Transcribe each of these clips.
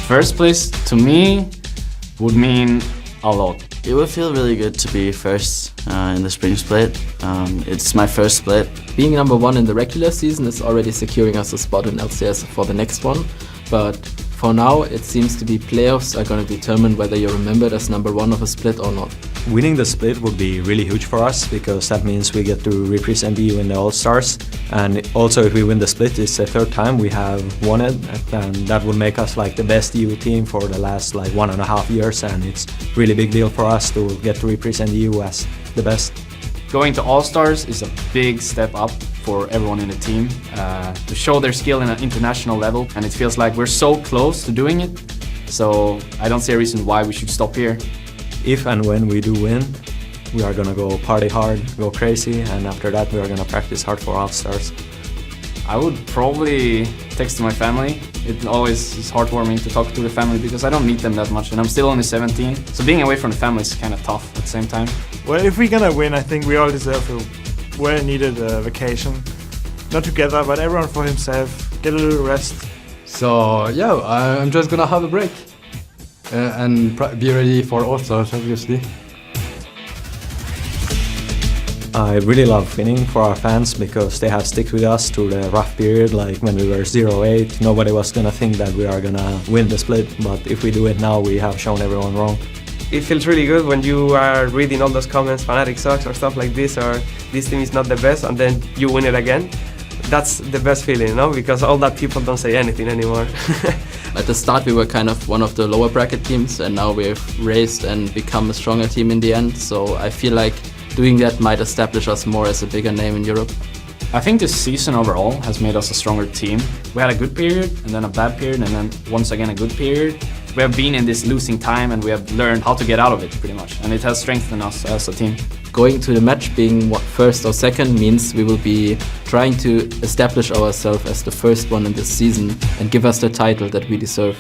First place to me would mean a lot. It would feel really good to be first in the spring split. It's my first split. Being number 1 in the regular season is already securing us a spot in LCS for the next one, but for now it seems to be playoffs are going to determine whether you're remembered as number 1 of a split or not. Winning the split would be really huge for us because that means we get to represent EU in the All-Stars, and also if we win the split it's the 3rd time we have won it, and that would make us like the best EU team for the last like 1.5 years, and it's really big deal for us to get to represent EU as the best. Going to All-Stars is a big step up for everyone in the team to show their skill in an international level, and it feels like we're so close to doing it, so I don't see a reason why we should stop here. If and when we do win, we are gonna go party hard, go crazy, and after that we are gonna practice hard for All-Stars. I would probably text to my family. It always is heartwarming to talk to the family because I don't meet them that much and I'm still only 17. So being away from the family is kind of tough at the same time. Well, if we're gonna win, I think we all deserve a well-needed vacation. Not together, but everyone for himself. Get a little rest. So yeah, I'm just gonna have a break and be ready for All-Stars, obviously. I really love winning for our fans because they have stuck with us through the rough period, like when we were 0-8. Nobody was gonna think that we are gonna win the split, but if we do it now, we have shown everyone wrong. It feels really good when you are reading all those comments, Fnatic sucks or stuff like this, or this team is not the best, and then you win it again. That's the best feeling, no? Because all that people don't say anything anymore. At the start we were kind of one of the lower bracket teams, and now we've raised and become a stronger team in the end, so I feel like doing that might establish us more as a bigger name in Europe. I think this season overall has made us a stronger team. We had a good period, and then a bad period, and then once again a good period. We have been in this losing time and we have learned how to get out of it pretty much, and it has strengthened us as a team. Going to the match being first or second means we will be trying to establish ourselves as the first one in this season and give us the title that we deserve.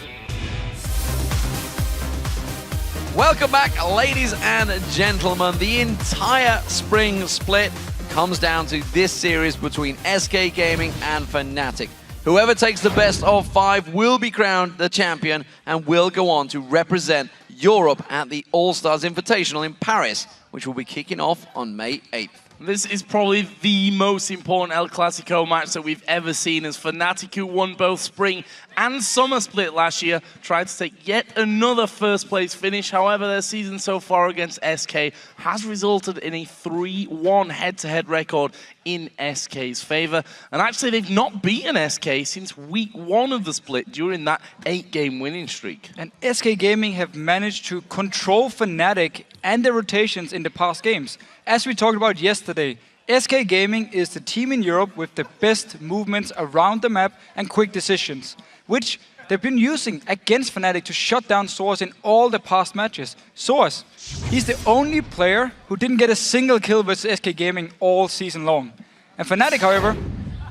Welcome back, ladies and gentlemen. The entire spring split comes down to this series between SK Gaming and Fnatic. Whoever takes the best of 5 will be crowned the champion and will go on to represent Europe at the All-Stars Invitational in Paris, which will be kicking off on May 8th. This is probably the most important El Clasico match that we've ever seen, as Fnatic, who won both Spring and Summer Split last year, tried to take yet another first place finish. However, their season so far against SK has resulted in a 3-1 head-to-head record in SK's favor. And actually, they've not beaten SK since week 1 of the split during that 8-game winning streak. And SK Gaming have managed to control Fnatic and their rotations in the past games. As we talked about yesterday, SK Gaming is the team in Europe with the best movements around the map and quick decisions, which they've been using against Fnatic to shut down sOAZ in all the past matches. sOAZ, he's the only player who didn't get a single kill versus SK Gaming all season long. And Fnatic, however,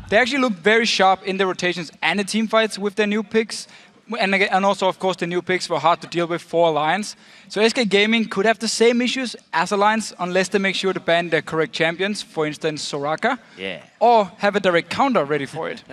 they actually look very sharp in the rotations and the team fights with their new picks. And also, of course, the new picks were hard to deal with for Alliance. So SK Gaming could have the same issues as Alliance unless they make sure to ban the correct champions, for instance, Soraka. Yeah. Or have a direct counter ready for it.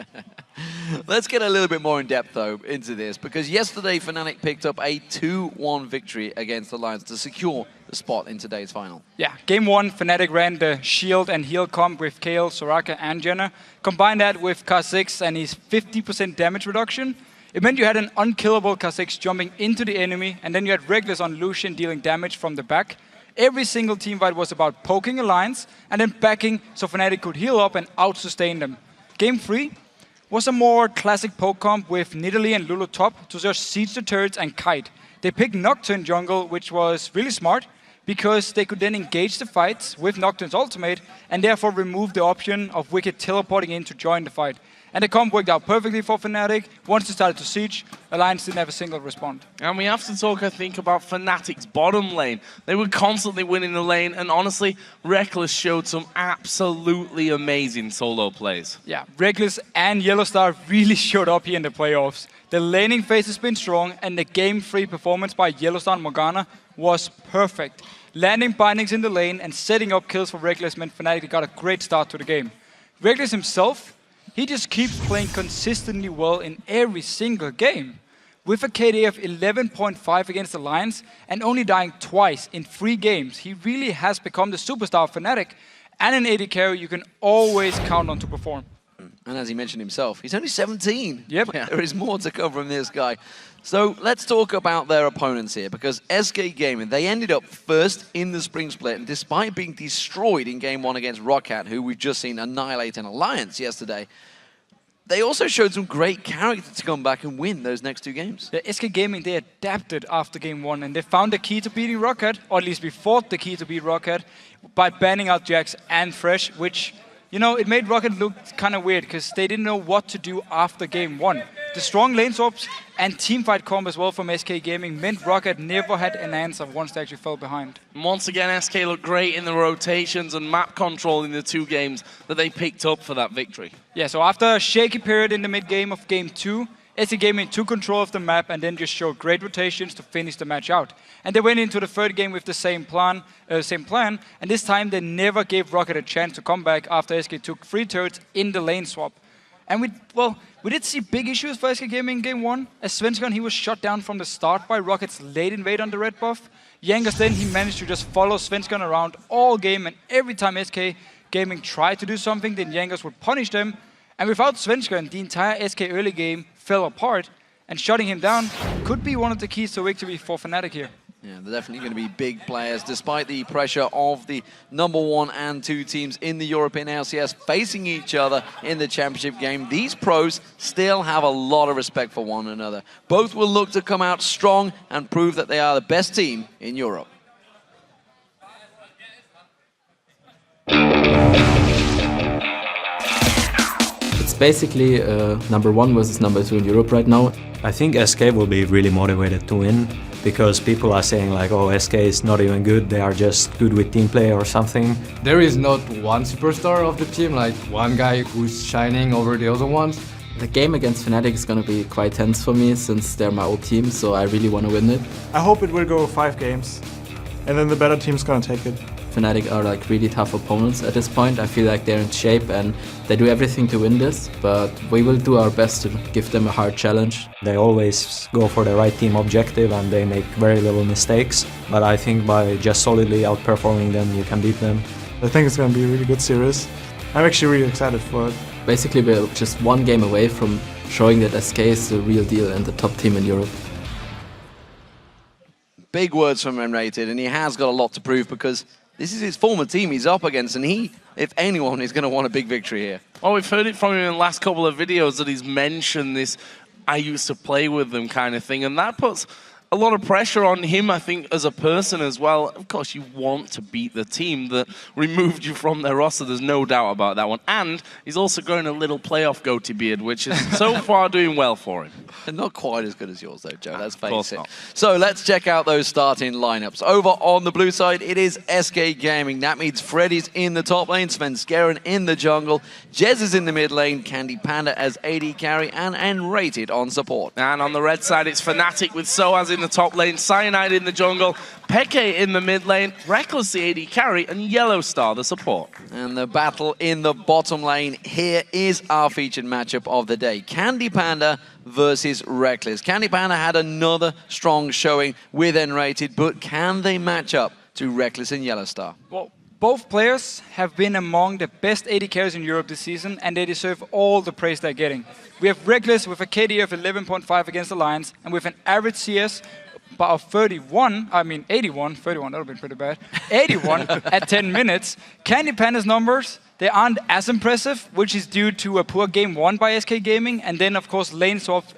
Let's get a little bit more in depth, though, into this, because yesterday Fnatic picked up a 2-1 victory against Alliance to secure the spot in today's final. Yeah, game 1, Fnatic ran the shield and heal comp with Kayle, Soraka, and Jenna. Combine that with Kha'Zix and his 50% damage reduction. It meant you had an unkillable Kha'Zix jumping into the enemy, and then you had Rekkles on Lucian dealing damage from the back. Every single team fight was about poking Alliance and then backing so Fnatic could heal up and out-sustain them. Game 3 was a more classic poke comp with Nidalee and Lulu top to just siege the turrets and kite. They picked Nocturne jungle, which was really smart because they could then engage the fights with Nocturne's ultimate and therefore remove the option of Wicked teleporting in to join the fight. And the comp worked out perfectly for Fnatic. Once they started to siege, Alliance didn't have a single respond. And we have to talk, I think, about Fnatic's bottom lane. They were constantly winning the lane, and honestly, Rekkles showed some absolutely amazing solo plays. Yeah, Rekkles and YellOwStaR really showed up here in the playoffs. The laning phase has been strong, and the Game 3 performance by YellOwStaR and Morgana was perfect. Landing bindings in the lane and setting up kills for Rekkles meant Fnatic got a great start to the game. Rekkles himself, he just keeps playing consistently well in every single game. with a KD of 11.5 against Alliance and only dying twice in 3 games, he really has become the superstar of Fnatic and an AD carry you can always count on to perform. And as he mentioned himself, he's only 17. Yep. There is more to come from this guy. So let's talk about their opponents here, because SK Gaming, they ended up first in the spring split, and despite being destroyed in game 1 against Roccat, who we've just seen annihilate an Alliance yesterday, they also showed some great character to come back and win those next 2 games. The SK Gaming, they adapted after game 1, and they found the key to beating Roccat, or at least we thought the key to beat Roccat, by banning out Jax and Thresh, which, you know, it made Roccat look kind of weird because they didn't know what to do after game 1. The strong lane swaps and teamfight comp as well from SK Gaming meant Roccat never had an answer once they actually fell behind. And once again, SK looked great in the rotations and map control in the 2 games that they picked up for that victory. Yeah, so after a shaky period in the mid-game of game 2, SK Gaming took control of the map and then just showed great rotations to finish the match out. And they went into the 3rd game with the same plan, and this time they never gave Roccat a chance to come back after SK took 3 turrets in the lane swap. And we did see big issues for SK Gaming in game 1, as Svenskeren, he was shut down from the start by Rocket's late invade on the red buff. Jankers then, he managed to just follow Svenskeren around all game, and every time SK Gaming tried to do something, then Jankers would punish them. And without Svenskeren, the entire SK early game fell apart, and shutting him down could be one of the keys to victory for Fnatic here. Yeah, they're definitely going to be big players, despite the pressure of the number 1 and 2 teams in the European LCS facing each other in the championship game. These pros still have a lot of respect for one another. Both will look to come out strong and prove that they are the best team in Europe. It's basically number 1 versus number 2 in Europe right now. I think SK will be really motivated to win, because people are saying like, oh, SK is not even good, they are just good with team play or something. There is not one superstar of the team, like one guy who's shining over the other ones. The game against Fnatic is going to be quite tense for me since they're my old team, so I really want to win it. I hope it will go 5 games, and then the better team's gonna take it. Fnatic are like really tough opponents at this point. I feel like they're in shape and they do everything to win this, but we will do our best to give them a hard challenge. They always go for the right team objective and they make very little mistakes, but I think by just solidly outperforming them, you can beat them. I think it's gonna be a really good series. I'm actually really excited for it. Basically, we're just 1 game away from showing that SK is the real deal and the top team in Europe. Big words from nRated, and he has got a lot to prove, because this is his former team he's up against, and he, if anyone, is going to want a big victory here. Well, we've heard it from him in the last couple of videos that he's mentioned this "I used to play with them" kind of thing, and that puts a lot of pressure on him, I think, as a person as well. Of course, you want to beat the team that removed you from their roster. There's no doubt about that one. And he's also growing a little playoff goatee beard, which is so far doing well for him. And not quite as good as yours, though, Joe. Let's face it. Not. So let's check out those starting lineups. Over on the blue side, it is SK Gaming. That means Freddy's in the top lane, Svenskeren in the jungle, Jesiz in the mid lane, CandyPanda as AD carry, and nRated on support. And on the red side, it's Fnatic with sOAZ in the top lane, Cyanide in the jungle, xPeke in the mid lane, Rekkles the AD carry, and YellOwStaR the support. And the battle in the bottom lane, here is our featured matchup of the day. CandyPanda versus Rekkles. CandyPanda had another strong showing with nRated, but can they match up to Rekkles and YellOwStaR? Well, both players have been among the best AD carries in Europe this season, and they deserve all the praise they're getting. We have Rekkles with a KD of 11.5 against Alliance, and with an average CS of 81, that would have been pretty bad, 81 at 10 minutes. CandyPanda's numbers, they aren't as impressive, which is due to a poor game 1 by SK Gaming, and then of course lane swaps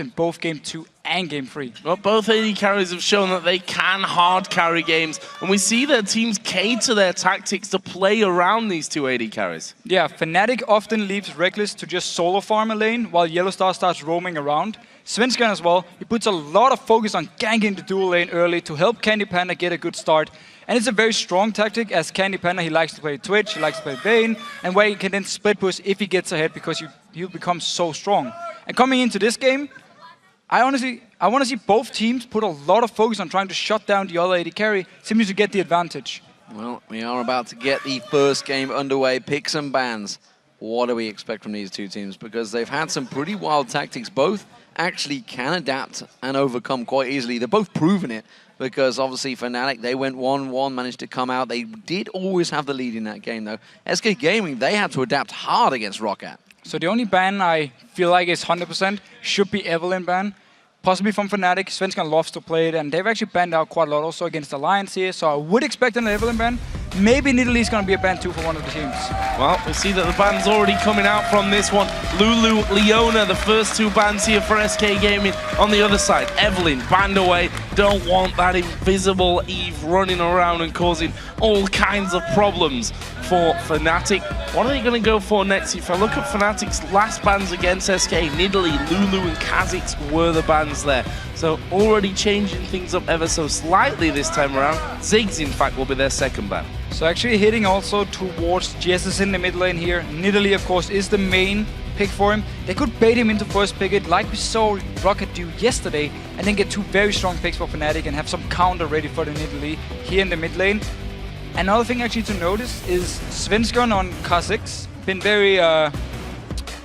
in both game 2 and game 3. Well, both AD carries have shown that they can hard carry games, and we see their teams cater their tactics to play around these 2 AD carries. Yeah, Fnatic often leaves Rekkles to just solo farm a lane, while YellOwStaR starts roaming around. Svenskeren as well, he puts a lot of focus on ganking the dual lane early to help CandyPanda get a good start. And it's a very strong tactic, as CandyPanda, he likes to play Twitch, he likes to play Payne, and where he can then split push if he gets ahead, because he'll become so strong. And coming into this game, I want to see both teams put a lot of focus on trying to shut down the other AD carry, simply to get the advantage. Well, we are about to get the first game underway. Picks and bans. what do we expect from these two teams? Because they've had some pretty wild tactics. Both actually can adapt and overcome quite easily. They're both proven it, because obviously Fnatic, they went 1-1, managed to come out. They did always have the lead in that game, though. SK Gaming, they had to adapt hard against Roccat. So the only ban I feel like is 100% should be Evelynn ban. Possibly from Fnatic. Svenskeren loves to play it, and they've actually banned out quite a lot also against Alliance here, so I would expect an Evelynn ban. Maybe Nidalee is going to be a ban too for one of the teams. Well, we see that the ban's already coming out from this one. Lulu, Leona, the first two bans here for SK Gaming. On the other side, Evelynn banned away. Don't want that invisible Eve running around and causing all kinds of problems for Fnatic. What are they going to go for next? If I look at Fnatic's last bans against SK, Nidalee, Lulu and Kha'Zix were the bans there. So already changing things up ever so slightly this time around. Ziggs, in fact, will be their second ban. So actually hitting also towards Jesiz in the mid lane here. Nidalee, of course, is the main pick for him. They could bait him into first pick it like we saw Roccat do yesterday, and then get two very strong picks for Fnatic and have some counter ready for the Nidalee here in the mid lane. Another thing actually to notice is Svenskeren on Kha'Zix been very,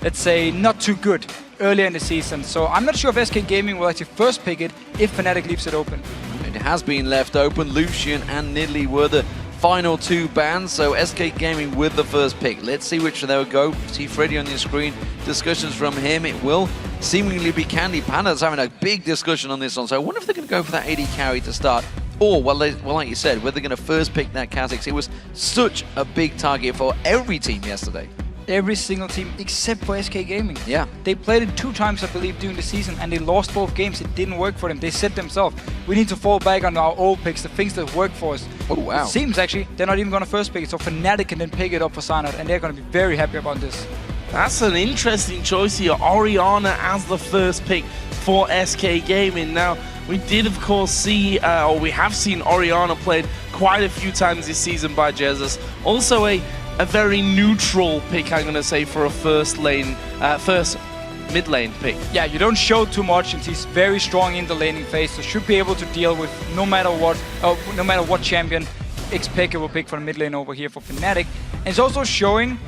let's say, not too good earlier in the season. So I'm not sure if SK Gaming will actually first pick it if Fnatic leaves it open. It has been left open. Lucian and Nidalee were the final two bans, so SK Gaming with the first pick. Let's see which they will go. See Freddy on your screen. Discussions from him. It will seemingly be CandyPanda that's having a big discussion on this one. So I wonder if they're going to go for that AD carry to start. Or, well, like you said, whether they're going to first pick that Kha'Zix. It was such a big target for every team yesterday. Every single team except for SK Gaming. Yeah. They played it 2 times, I believe, during the season, and they lost both games. It didn't work for them. They said themselves, we need to fall back on our old picks, the things that work for us. Oh, wow. It seems, actually, they're not even going to first pick it, so Fnatic can then pick it up for Cyanide, and they're going to be very happy about this. That's an interesting choice here. Orianna as the first pick for SK Gaming. Now, we did, of course, see, or we have seen Orianna played quite a few times this season by Jesiz. Also a very neutral pick, I'm going to say, for a first mid lane pick. Yeah, you don't show too much, and he's very strong in the laning phase, so should be able to deal with no matter what champion xPeke will pick for the mid lane over here for Fnatic. And it's also showing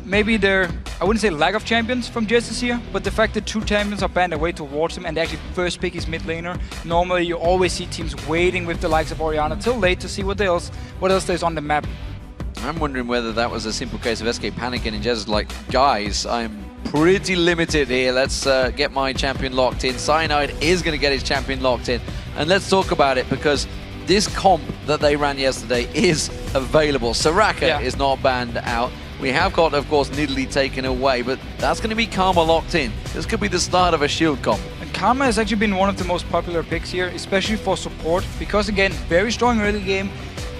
maybe their, I wouldn't say lack of champions from Jesiz here, but the fact that 2 champions are banned away towards him and they actually first pick his mid laner. Normally you always see teams waiting with the likes of Orianna till late to see what else there's on the map. I'm wondering whether that was a simple case of SK panicking and Jesiz like, guys, I'm pretty limited here. Let's get my champion locked in. Cyanide is going to get his champion locked in. And let's talk about it, because this comp that they ran yesterday is available. Soraka is not banned out. We have got, of course, Nidalee taken away, but that's going to be Karma locked in. This could be the start of a shield comp. And Karma has actually been one of the most popular picks here, especially for support, because again, very strong early game,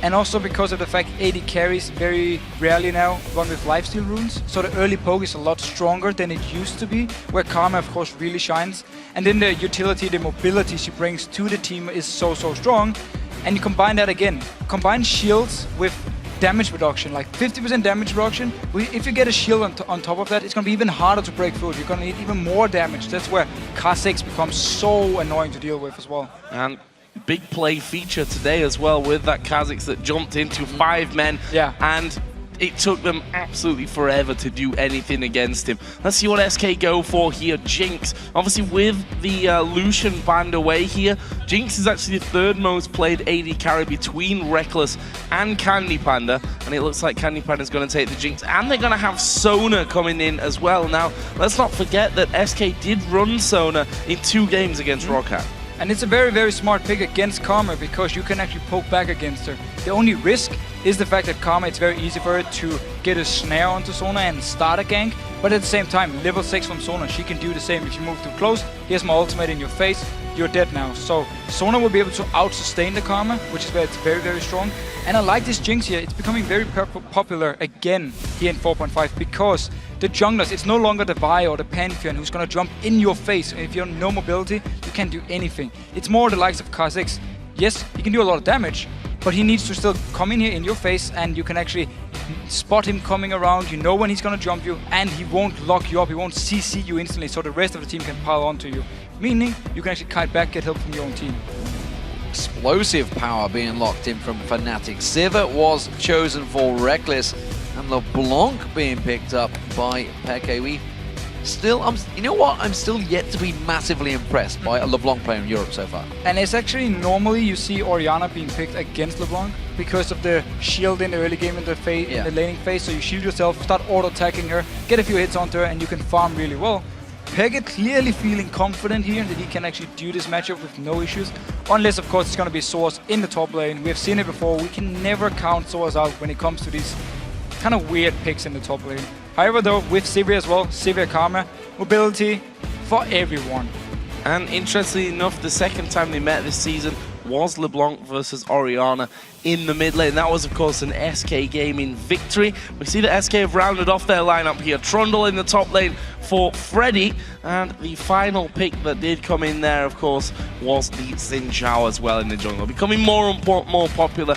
and also because of the fact AD carries very rarely now run with lifesteal runes, so the early poke is a lot stronger than it used to be, where Karma, of course, really shines. And then the utility, the mobility she brings to the team is so strong. And you combine that again, combine shields with damage reduction, like 50% damage reduction. If you get a shield on top of that, it's going to be even harder to break through. You're going to need even more damage. That's where Kha'Zix becomes so annoying to deal with as well. And big play feature today as well with that Kha'Zix that jumped into 5 men. Yeah. And it took them absolutely forever to do anything against him. Let's see what SK go for here. Jinx, obviously with the Lucian banned away here, Jinx is actually the 3rd most played AD carry between Rekkles and CandyPanda, and it looks like CandyPanda is going to take the Jinx, and they're going to have Sona coming in as well. Now, let's not forget that SK did run Sona in 2 games against Roccat. And it's a very smart pick against Karma, because you can actually poke back against her. The only risk is the fact that Karma, it's very easy for her to get a snare onto Sona and start a gank, but at the same time, level 6 from Sona, she can do the same. If you move too close, here's my ultimate in your face, you're dead now. So Sona will be able to out-sustain the Karma, which is where it's very strong. And I like this Jinx here. It's becoming very popular again here in 4.5, because the junglers, it's no longer the Vi or the Pantheon who's going to jump in your face. If you have no mobility, you can't do anything. It's more the likes of Kha'Zix. Yes, he can do a lot of damage, but he needs to still come in here in your face, and you can actually spot him coming around. You know when he's going to jump you, and he won't lock you up. He won't CC you instantly, so the rest of the team can pile onto you. Meaning, you can actually kite back, get help from your own team. Explosive power being locked in from Fnatic. Sivir was chosen for Rekkles, And LeBlanc being picked up by Peke. We still, you know what? I'm still yet to be massively impressed by a LeBlanc player in Europe so far. And it's actually normally you see Orianna being picked against LeBlanc because of the shield in the early game in the laning phase. So you shield yourself, start auto-attacking her, get a few hits onto her, and you can farm really well. Peke clearly feeling confident here that he can actually do this matchup with no issues. Unless, of course, it's going to be sOAZ in the top lane. We've seen it before. We can never count sOAZ out when it comes to these kind of weird picks in the top lane. However, though, with Sivir as well, Sivir Karma, mobility for everyone. And interestingly enough, the second time they met this season was LeBlanc versus Orianna in the mid lane. That was, of course, an SK Gaming victory. We see that SK have rounded off their lineup here. Trundle in the top lane for Freddy. And the final pick that did come in there, of course, was the Zhao as well in the jungle, becoming more popular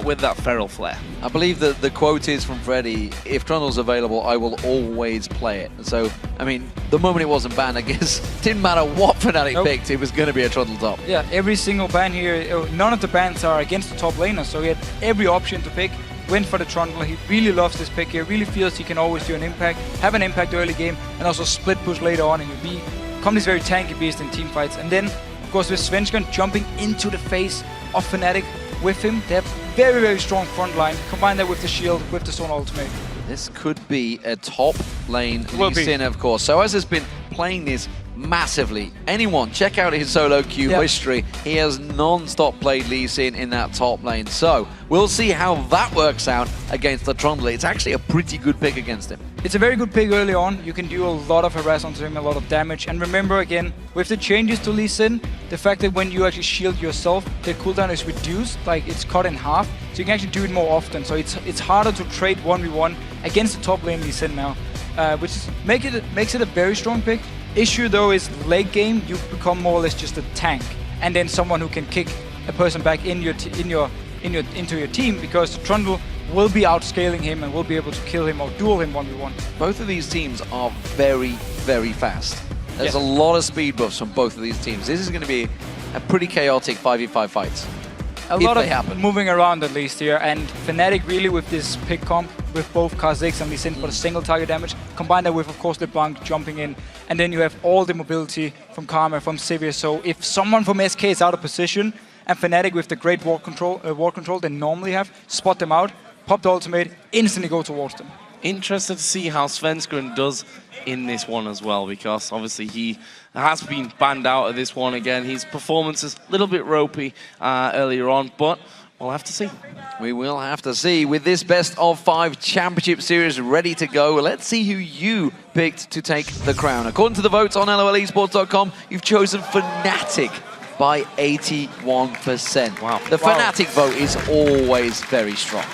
with that Feral Flare. I believe that the quote is from Freddy, if Trundle's available, I will always play it. So, I mean, the moment it wasn't banned, I guess, didn't matter what Fnatic picked, it was going to be a Trundle top. Yeah, every single ban here, none of the bans are against the top laner, so he had every option to pick. Went for the Trundle. He really loves this pick here, really feels he can always do an impact, have an impact early game, and also split push later on, and you become this very tanky beast in team fights. And then, of course, with Svenskeren jumping into the face of Fnatic with him, they have very, very strong front line. Combine that with the shield, with the Sona ultimate. This could be a top lane Lee Sin, of course. sOAZ has been playing this massively. Anyone, check out his solo queue history. He has non-stop played Lee Sin in that top lane. So, we'll see how that works out against the Trundle. It's actually a pretty good pick against him. It's a very good pick early on. You can do a lot of harass onto him, a lot of damage. And remember again, with the changes to Lee Sin, the fact that when you actually shield yourself, the cooldown is reduced, like it's cut in half. So you can actually do it more often. So it's harder to trade 1v1 against the top lane Lee Sin now, which makes it a very strong pick. Issue though is late game, you become more or less just a tank, and then someone who can kick a person back into your team, because Trundle will be outscaling him and will be able to kill him or duel him 1v1. Both of these teams are very, very fast. There's a lot of speed buffs from both of these teams. This is going to be a pretty chaotic 5v5 fight. A lot of moving around at least here, and Fnatic really with this pick comp with both Kha'Zix and Lee Sin for the single target damage, combine that with, of course, Leblanc jumping in, and then you have all the mobility from Karma, from Sivir. So if someone from SK is out of position, and Fnatic with the great ward control they normally have, spot them out, pop the ultimate, instantly go towards them. Interested to see how Svenskeren does in this one as well, because obviously he has been banned out of this one again. His performance is a little bit ropey earlier on, but we'll have to see. We will have to see. With this best of 5 championship series ready to go, let's see who you picked to take the crown. According to the votes on LOLesports.com, you've chosen Fnatic by 81%. Wow. The Fnatic vote is always very strong.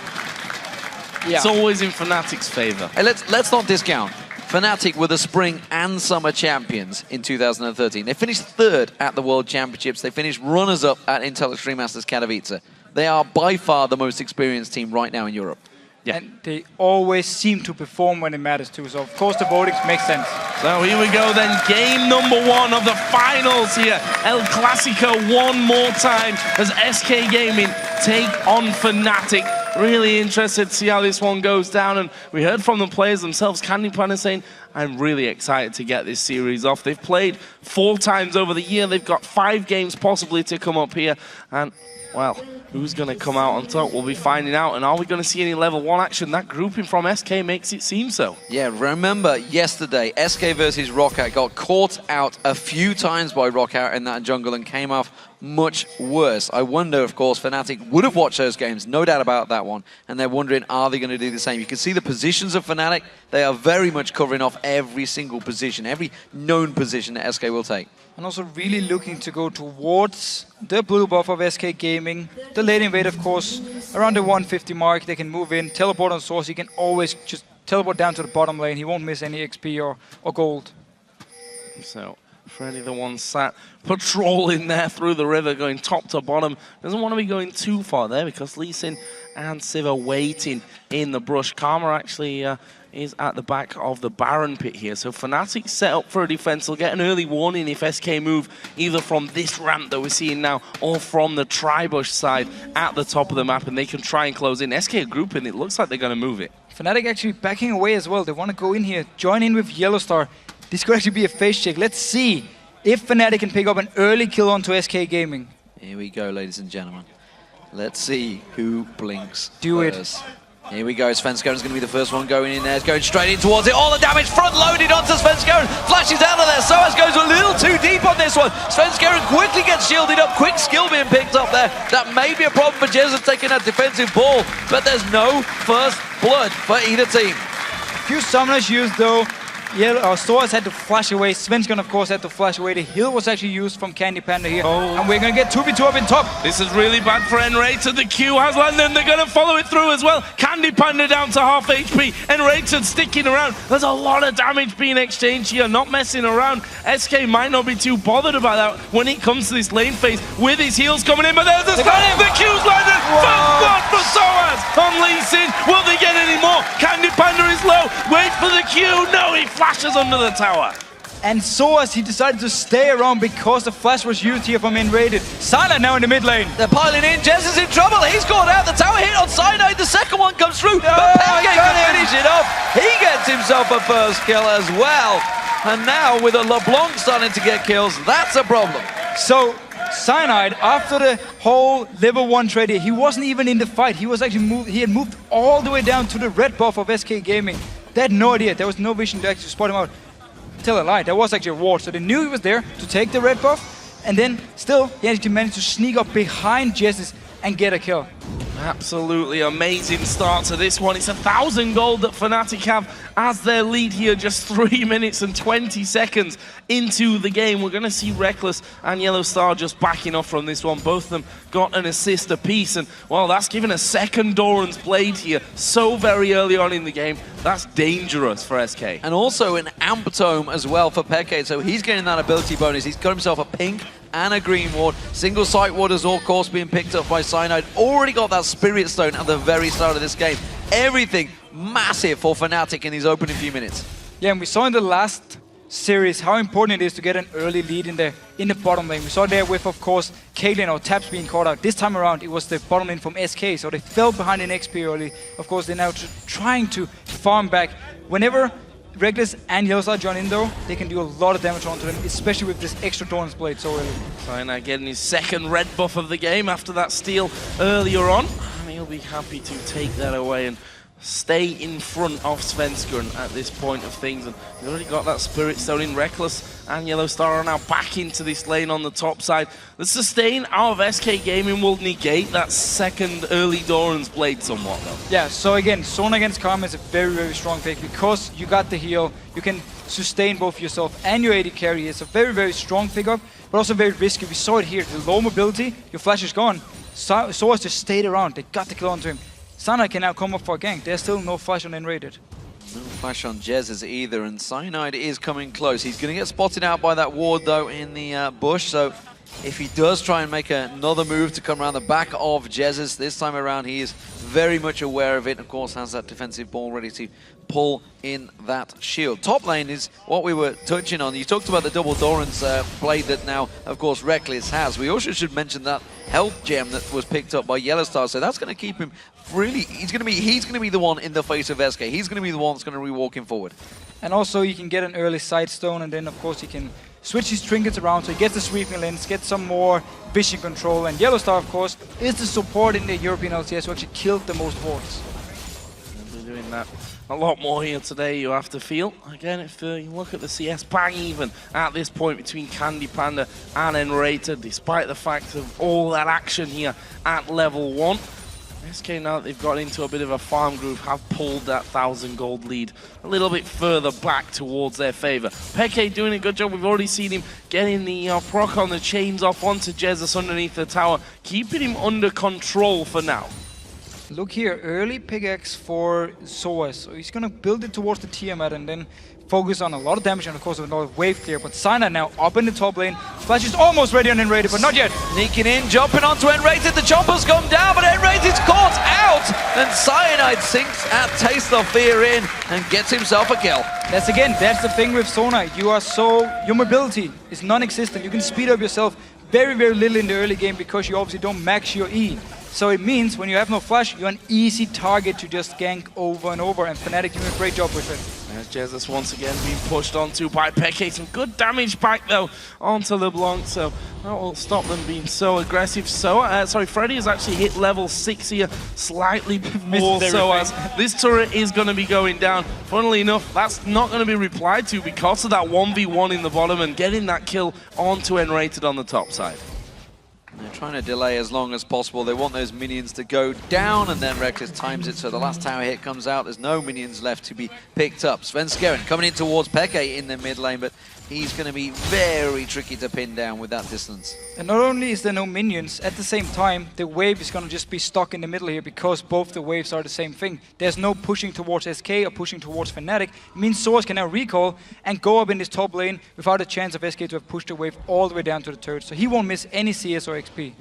Yeah. It's always in Fnatic's favor. Hey, let's not discount. Fnatic were the spring and summer champions in 2013. They finished 3rd at the World Championships. They finished runners-up at Intel Extreme Masters Katowice. They are by far the most experienced team right now in Europe. Yeah. And they always seem to perform when it matters too. So of course the voting makes sense. So here we go then, game number 1 of the finals here. El Clasico one more time as SK Gaming take on Fnatic. Really interested to see how this one goes down, and we heard from the players themselves, CandyPanda saying, I'm really excited to get this series off. They've played 4 times over the year, they've got 5 games possibly to come up here, and well, who's going to come out on top? We'll be finding out, and are we going to see any level 1 action? That grouping from SK makes it seem so. Yeah, remember yesterday, SK versus Rockout got caught out a few times by Rockout in that jungle and came off much worse. I wonder, of course, Fnatic would have watched those games, no doubt about that one, and they're wondering, are they going to do the same? You can see the positions of Fnatic. They are very much covering off every single position, every known position that SK will take. And also really looking to go towards the blue buff of SK Gaming. The late invade, of course, around the 150 mark. They can move in, teleport on source. He can always just teleport down to the bottom lane. He won't miss any XP or gold. So Freddy, the one sat patrolling there through the river, going top to bottom. Doesn't want to be going too far there because Lee Sin and Siv are waiting in the brush. Karma actually is at the back of the Baron pit here. So Fnatic set up for a defense. They'll get an early warning if SK move either from this ramp that we're seeing now or from the Tribush side at the top of the map, and they can try and close in. SK are grouping. It looks like they're going to move it. Fnatic actually backing away as well. They want to go in here, join in with YellOwStaR. This could actually be a face check. Let's see if Fnatic can pick up an early kill onto SK Gaming. Here we go, ladies and gentlemen. Let's see who blinks first. Here we go, Svenskeren's going to be the first one going in there. It's going straight in towards it. All the damage front-loaded onto Svenskeren. Flashes out of there. sOAZ goes a little too deep on this one. Svenskeren quickly gets shielded up. Quick skill being picked up there. That may be a problem for Jesiz taking that defensive ball, but there's no first blood for either team. A few summoners used though. sOAZ had to flash away. Svenskeren, of course, had to flash away. The heal was actually used from CandyPanda here. And we're going to get 2v2 up in top. This is really bad for nRated. The Q has landed and they're going to follow it through as well. CandyPanda down to half HP. nRated sticking around. There's a lot of damage being exchanged here. Not messing around. SK might not be too bothered about that when it comes to this lane phase with his heals coming in. But there's the stun. The Q's landed. First blood for sOAZ on Lee Sin. Will they get any more? CandyPanda is low. Wait for the Q. No, he flashes under the tower. And sOAZ, he decided to stay around because the flash was used here from nRated. Cyanide now in the mid lane. They're piling in. Jesiz in trouble. He's gone out. The tower hit on Cyanide. The second one comes through. But Payne can finish it off. He gets himself a first kill as well. And now with a Leblanc starting to get kills, that's a problem. So Cyanide, after the whole level 1 trade here, he wasn't even in the fight. He was actually he had moved all the way down to the red buff of SK Gaming. They had no idea. There was no vision to actually spot him out. Tell a lie, there was actually a ward, so they knew he was there to take the red buff, and then still he actually managed to sneak up behind Jesiz and get a kill. Absolutely amazing start to this one. It's 1,000 gold that Fnatic have as their lead here, just 3 minutes and 20 seconds into the game. We're going to see Rekkles and YellOwStaR just backing off from this one. Both of them got an assist apiece, and well, that's given a second Doran's Blade here so very early on in the game. That's dangerous for SK. And also an Amp Tome as well for Peke, so he's getting that ability bonus. He's got himself a pink and a green ward. Single sight ward is of course being picked up by Cyanide. Already got that Spirit Stone at the very start of this game. Everything massive for Fnatic in these opening few minutes. Yeah, and we saw in the last series how important it is to get an early lead in the bottom lane. We saw there with, of course, Caitlyn or Taps being caught out. This time around, it was the bottom lane from SK, so they fell behind in XP early. Of course, they're now trying to farm back. Whenever Rekkles and YellOwStaR join in though, they can do a lot of damage onto them, especially with this extra Doran's Blade so early. Cyanide getting his second red buff of the game after that steal earlier on. And he'll be happy to take that away and stay in front of Svenskeren at this point of things. And he's already got that Spirit Stone in. Rekkles and YellOwStaR are now back into this lane on the top side. The sustain out of SK Gaming will negate that second early Doran's Blade somewhat though. Yeah, so again, Sona against Karma is a very, very strong pick because you got the heal. You can sustain both yourself and your AD carry. It's a very, very strong pickup, but also very risky. We saw it here. The low mobility, your flash is gone. sOAZ just stayed around. They got the kill onto him. Cyanide can now come up for a gank. There's still no flash on nRated. No flash on Jesiz either, and Cyanide is coming close. He's going to get spotted out by that ward though in the bush, so if he does try and make another move to come around the back of Jesiz, this time around he is very much aware of it. Of course, has that defensive ball ready to pull in that shield. Top lane is what we were touching on. You talked about the double Doran's Blade that now, of course, Rekkles has. We also should mention that health gem that was picked up by YellOwStaR, so that's going to keep him really, he's going to be the one in the face of SK. He's going to be the one that's going to be walking forward. And also you can get an early side stone, and then of course you can switch his trinkets around so he gets the sweeping lanes, get some more vision control, and YellOwStaR of course is the support in the European LCS who actually killed the most wards. We're doing that a lot more here today, you have to feel. Again, if you look at the CS, bang even at this point between CandyPanda and nRated, despite the fact of all that action here at level 1. SK, now that they've got into a bit of a farm group, have pulled that 1,000 gold lead a little bit further back towards their favor. Peke doing a good job. We've already seen him getting the proc on the chains off onto Jesiz underneath the tower, keeping him under control for now. Look here, early pickaxe for sOAZ. So he's gonna build it towards the Tiamat and then focus on a lot of damage and of course a lot of wave clear. But Cyanide now up in the top lane. Flash is almost ready on nRated, but not yet. Sneaking in, jumping onto nRated. The chopper's come down, but nRated's caught out. Then Cyanide sinks at Taste of Fear in and gets himself a kill. That's the thing with Sona. Your mobility is non-existent. You can speed up yourself very, very little in the early game because you obviously don't max your E. So it means when you have no flash, you're an easy target to just gank over and over, and Fnatic doing a great job with it. As Jesiz once again being pushed onto by Peke. Some good damage back though onto Leblanc, so that will stop them being so aggressive. Freddy has actually hit level 6 here, slightly before sOAZ. This turret is going to be going down. Funnily enough, that's not going to be replied to because of that 1v1 in the bottom and getting that kill onto nRated on the top side. They're trying to delay as long as possible. They want those minions to go down, and then Rekkles times it so the last tower hit comes out. There's no minions left to be picked up. Svenskeren coming in towards Peke in the mid lane, but he's going to be very tricky to pin down with that distance. And not only is there no minions, at the same time, the wave is going to just be stuck in the middle here because both the waves are the same thing. There's no pushing towards SK or pushing towards Fnatic. It means sOAZ can now recall and go up in this top lane without a chance of SK to have pushed the wave all the way down to the turret. So he won't miss any CS or XP.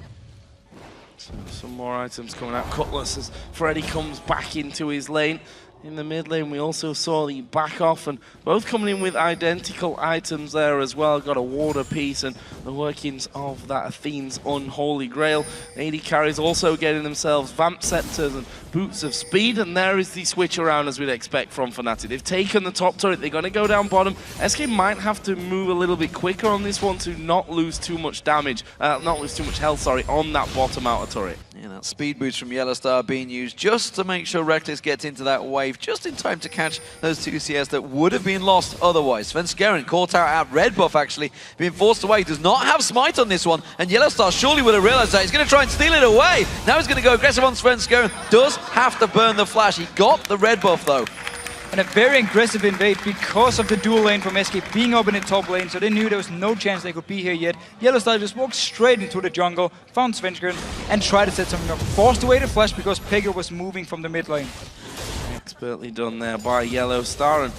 So some more items coming out. Cutlass as Freddy comes back into his lane. In the mid lane, we also saw the back off, and both coming in with identical items there as well. Got a water piece and the workings of that Athene's unholy grail. AD carries also getting themselves vamp scepters and boots of speed, and there is the switch around as we'd expect from Fnatic. They've taken the top turret, they're going to go down bottom. SK might have to move a little bit quicker on this one to not lose too much damage, not lose too much health, sorry, on that bottom outer turret. Yeah, that speed boost from YellOwStaR being used just to make sure Rekkles gets into that wave just in time to catch those 2 CS that would have been lost otherwise. Svenskeren caught out at red buff actually, being forced away. Does not have smite on this one, and YellOwStaR surely would have realized that. He's going to try and steal it away. Now he's going to go aggressive on Svenskeren. Does have to burn the flash. He got the red buff though. And a very aggressive invade because of the dual lane from SK being up in the top lane, so they knew there was no chance they could be here yet. YellOwStaR just walked straight into the jungle, found Svenskeren, and tried to set something up. Forced away the flash because Peke was moving from the mid lane. Expertly done there by YellOwStaR, and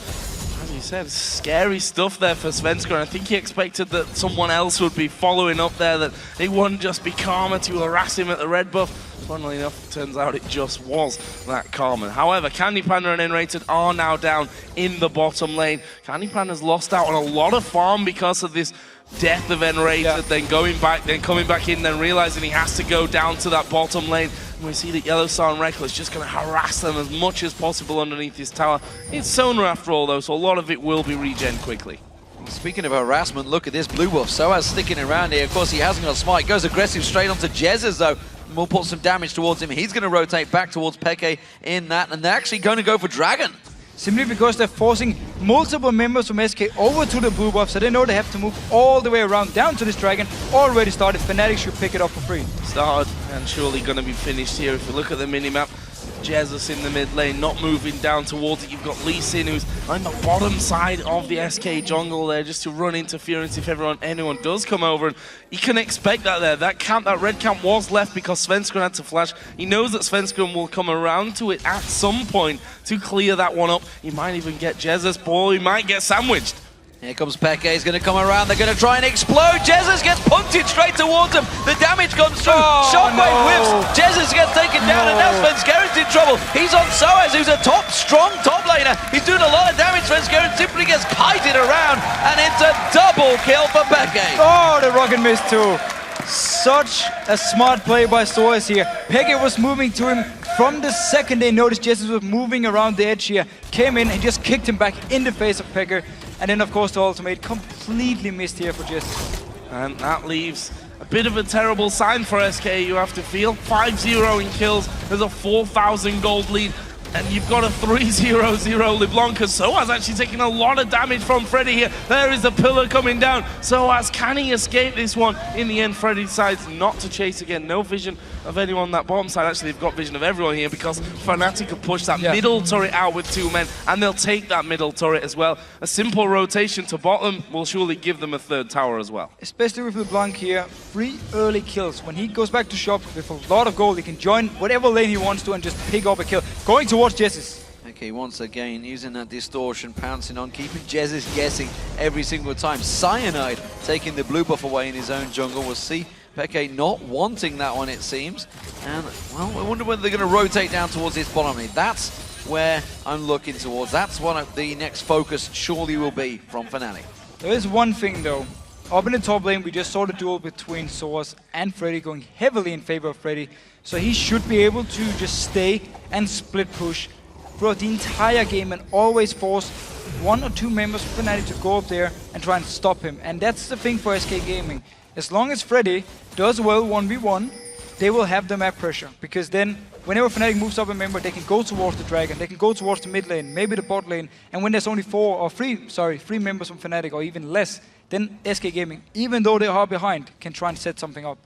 as you said, scary stuff there for Svenskeren. I think he expected that someone else would be following up there, that it wouldn't just be Karma to harass him at the red buff. Funnily enough, turns out it just was that Karma. However, CandyPanda and nRated are now down in the bottom lane. CandyPanda's lost out on a lot of farm because of this death of nRated, then going back, then coming back in, then realizing he has to go down to that bottom lane. And we see that YellOwStaR and Rekkles just going to harass them as much as possible underneath this tower. It's Sona after all though, so a lot of it will be regen quickly. Speaking of harassment, look at this blue buff. sOAZ sticking around here. Of course, he hasn't got smite. Goes aggressive straight onto Jesiz though. We'll put some damage towards him. He's going to rotate back towards Peke in that, and they're actually going to go for Dragon. Simply because they're forcing multiple members from SK over to the blue buff, so they know they have to move all the way around down to this Dragon. Already started. Fnatic should pick it up for free. Started and surely going to be finished here. If you look at the minimap, Jesiz in the mid lane, not moving down towards it. You've got Lee Sin, who's on the bottom side of the SK jungle there, just to run interference if anyone does come over. And you can expect that there. That red camp was left because Svenskeren had to flash. He knows that Svenskeren will come around to it at some point to clear that one up. He might even get Jesiz, ball. He might get sandwiched. Here comes Peke, he's going to come around, they're going to try and explode. Jesiz gets punted straight towards him. The damage comes through, Shockwave whiffs, Jesiz gets taken down, and now Svenskeren's in trouble. He's on sOAZ, who's a strong top laner. He's doing a lot of damage. Svenskeren simply gets kited around, and it's a double kill for Peke. Oh, the rocket missed too. Such a smart play by sOAZ here. Peke was moving to him from the second they noticed Jesiz was moving around the edge here. Came in and just kicked him back in the face of Peke. And then, of course, the ultimate completely missed here for Jesiz. And that leaves a bit of a terrible sign for SK, you have to feel. 5-0 in kills, there's a 4,000 gold lead. And you've got a 3-0-0 Leblanc. sOAZ actually taking a lot of damage from Freddy here. There is the pillar coming down. sOAZ, can he escape this one? In the end, Freddy decides not to chase again. No vision of anyone on that bottom side. Actually, they've got vision of everyone here because Fnatic have pushed that middle turret out with 2 men, and they'll take that middle turret as well. A simple rotation to bottom will surely give them a 3rd tower as well. Especially with Leblanc here, 3 early kills. When he goes back to shop with a lot of gold, he can join whatever lane he wants to and just pick up a kill. Going towards Jesiz. Peke Peke once again using that distortion, pouncing on, keeping Jesiz guessing every single time. Cyanide taking the blue buff away in his own jungle. We'll see Peke not wanting that one, it seems. And, well, I wonder whether they're going to rotate down towards this bottom lane. That's where I'm looking towards. That's what the next focus surely will be from Fnatic. There is one thing though. Up in the top lane, we just saw the duel between sOAZ and Freddy going heavily in favor of Freddy. So he should be able to just stay and split push throughout the entire game and always force one or two members of Fnatic to go up there and try and stop him. And that's the thing for SK Gaming. As long as Freddy does well 1v1, they will have the map pressure. Because then, whenever Fnatic moves up a member, they can go towards the Dragon, they can go towards the mid lane, maybe the bot lane. And when there's only three members from Fnatic or even less, then SK Gaming, even though they are behind, can try and set something up.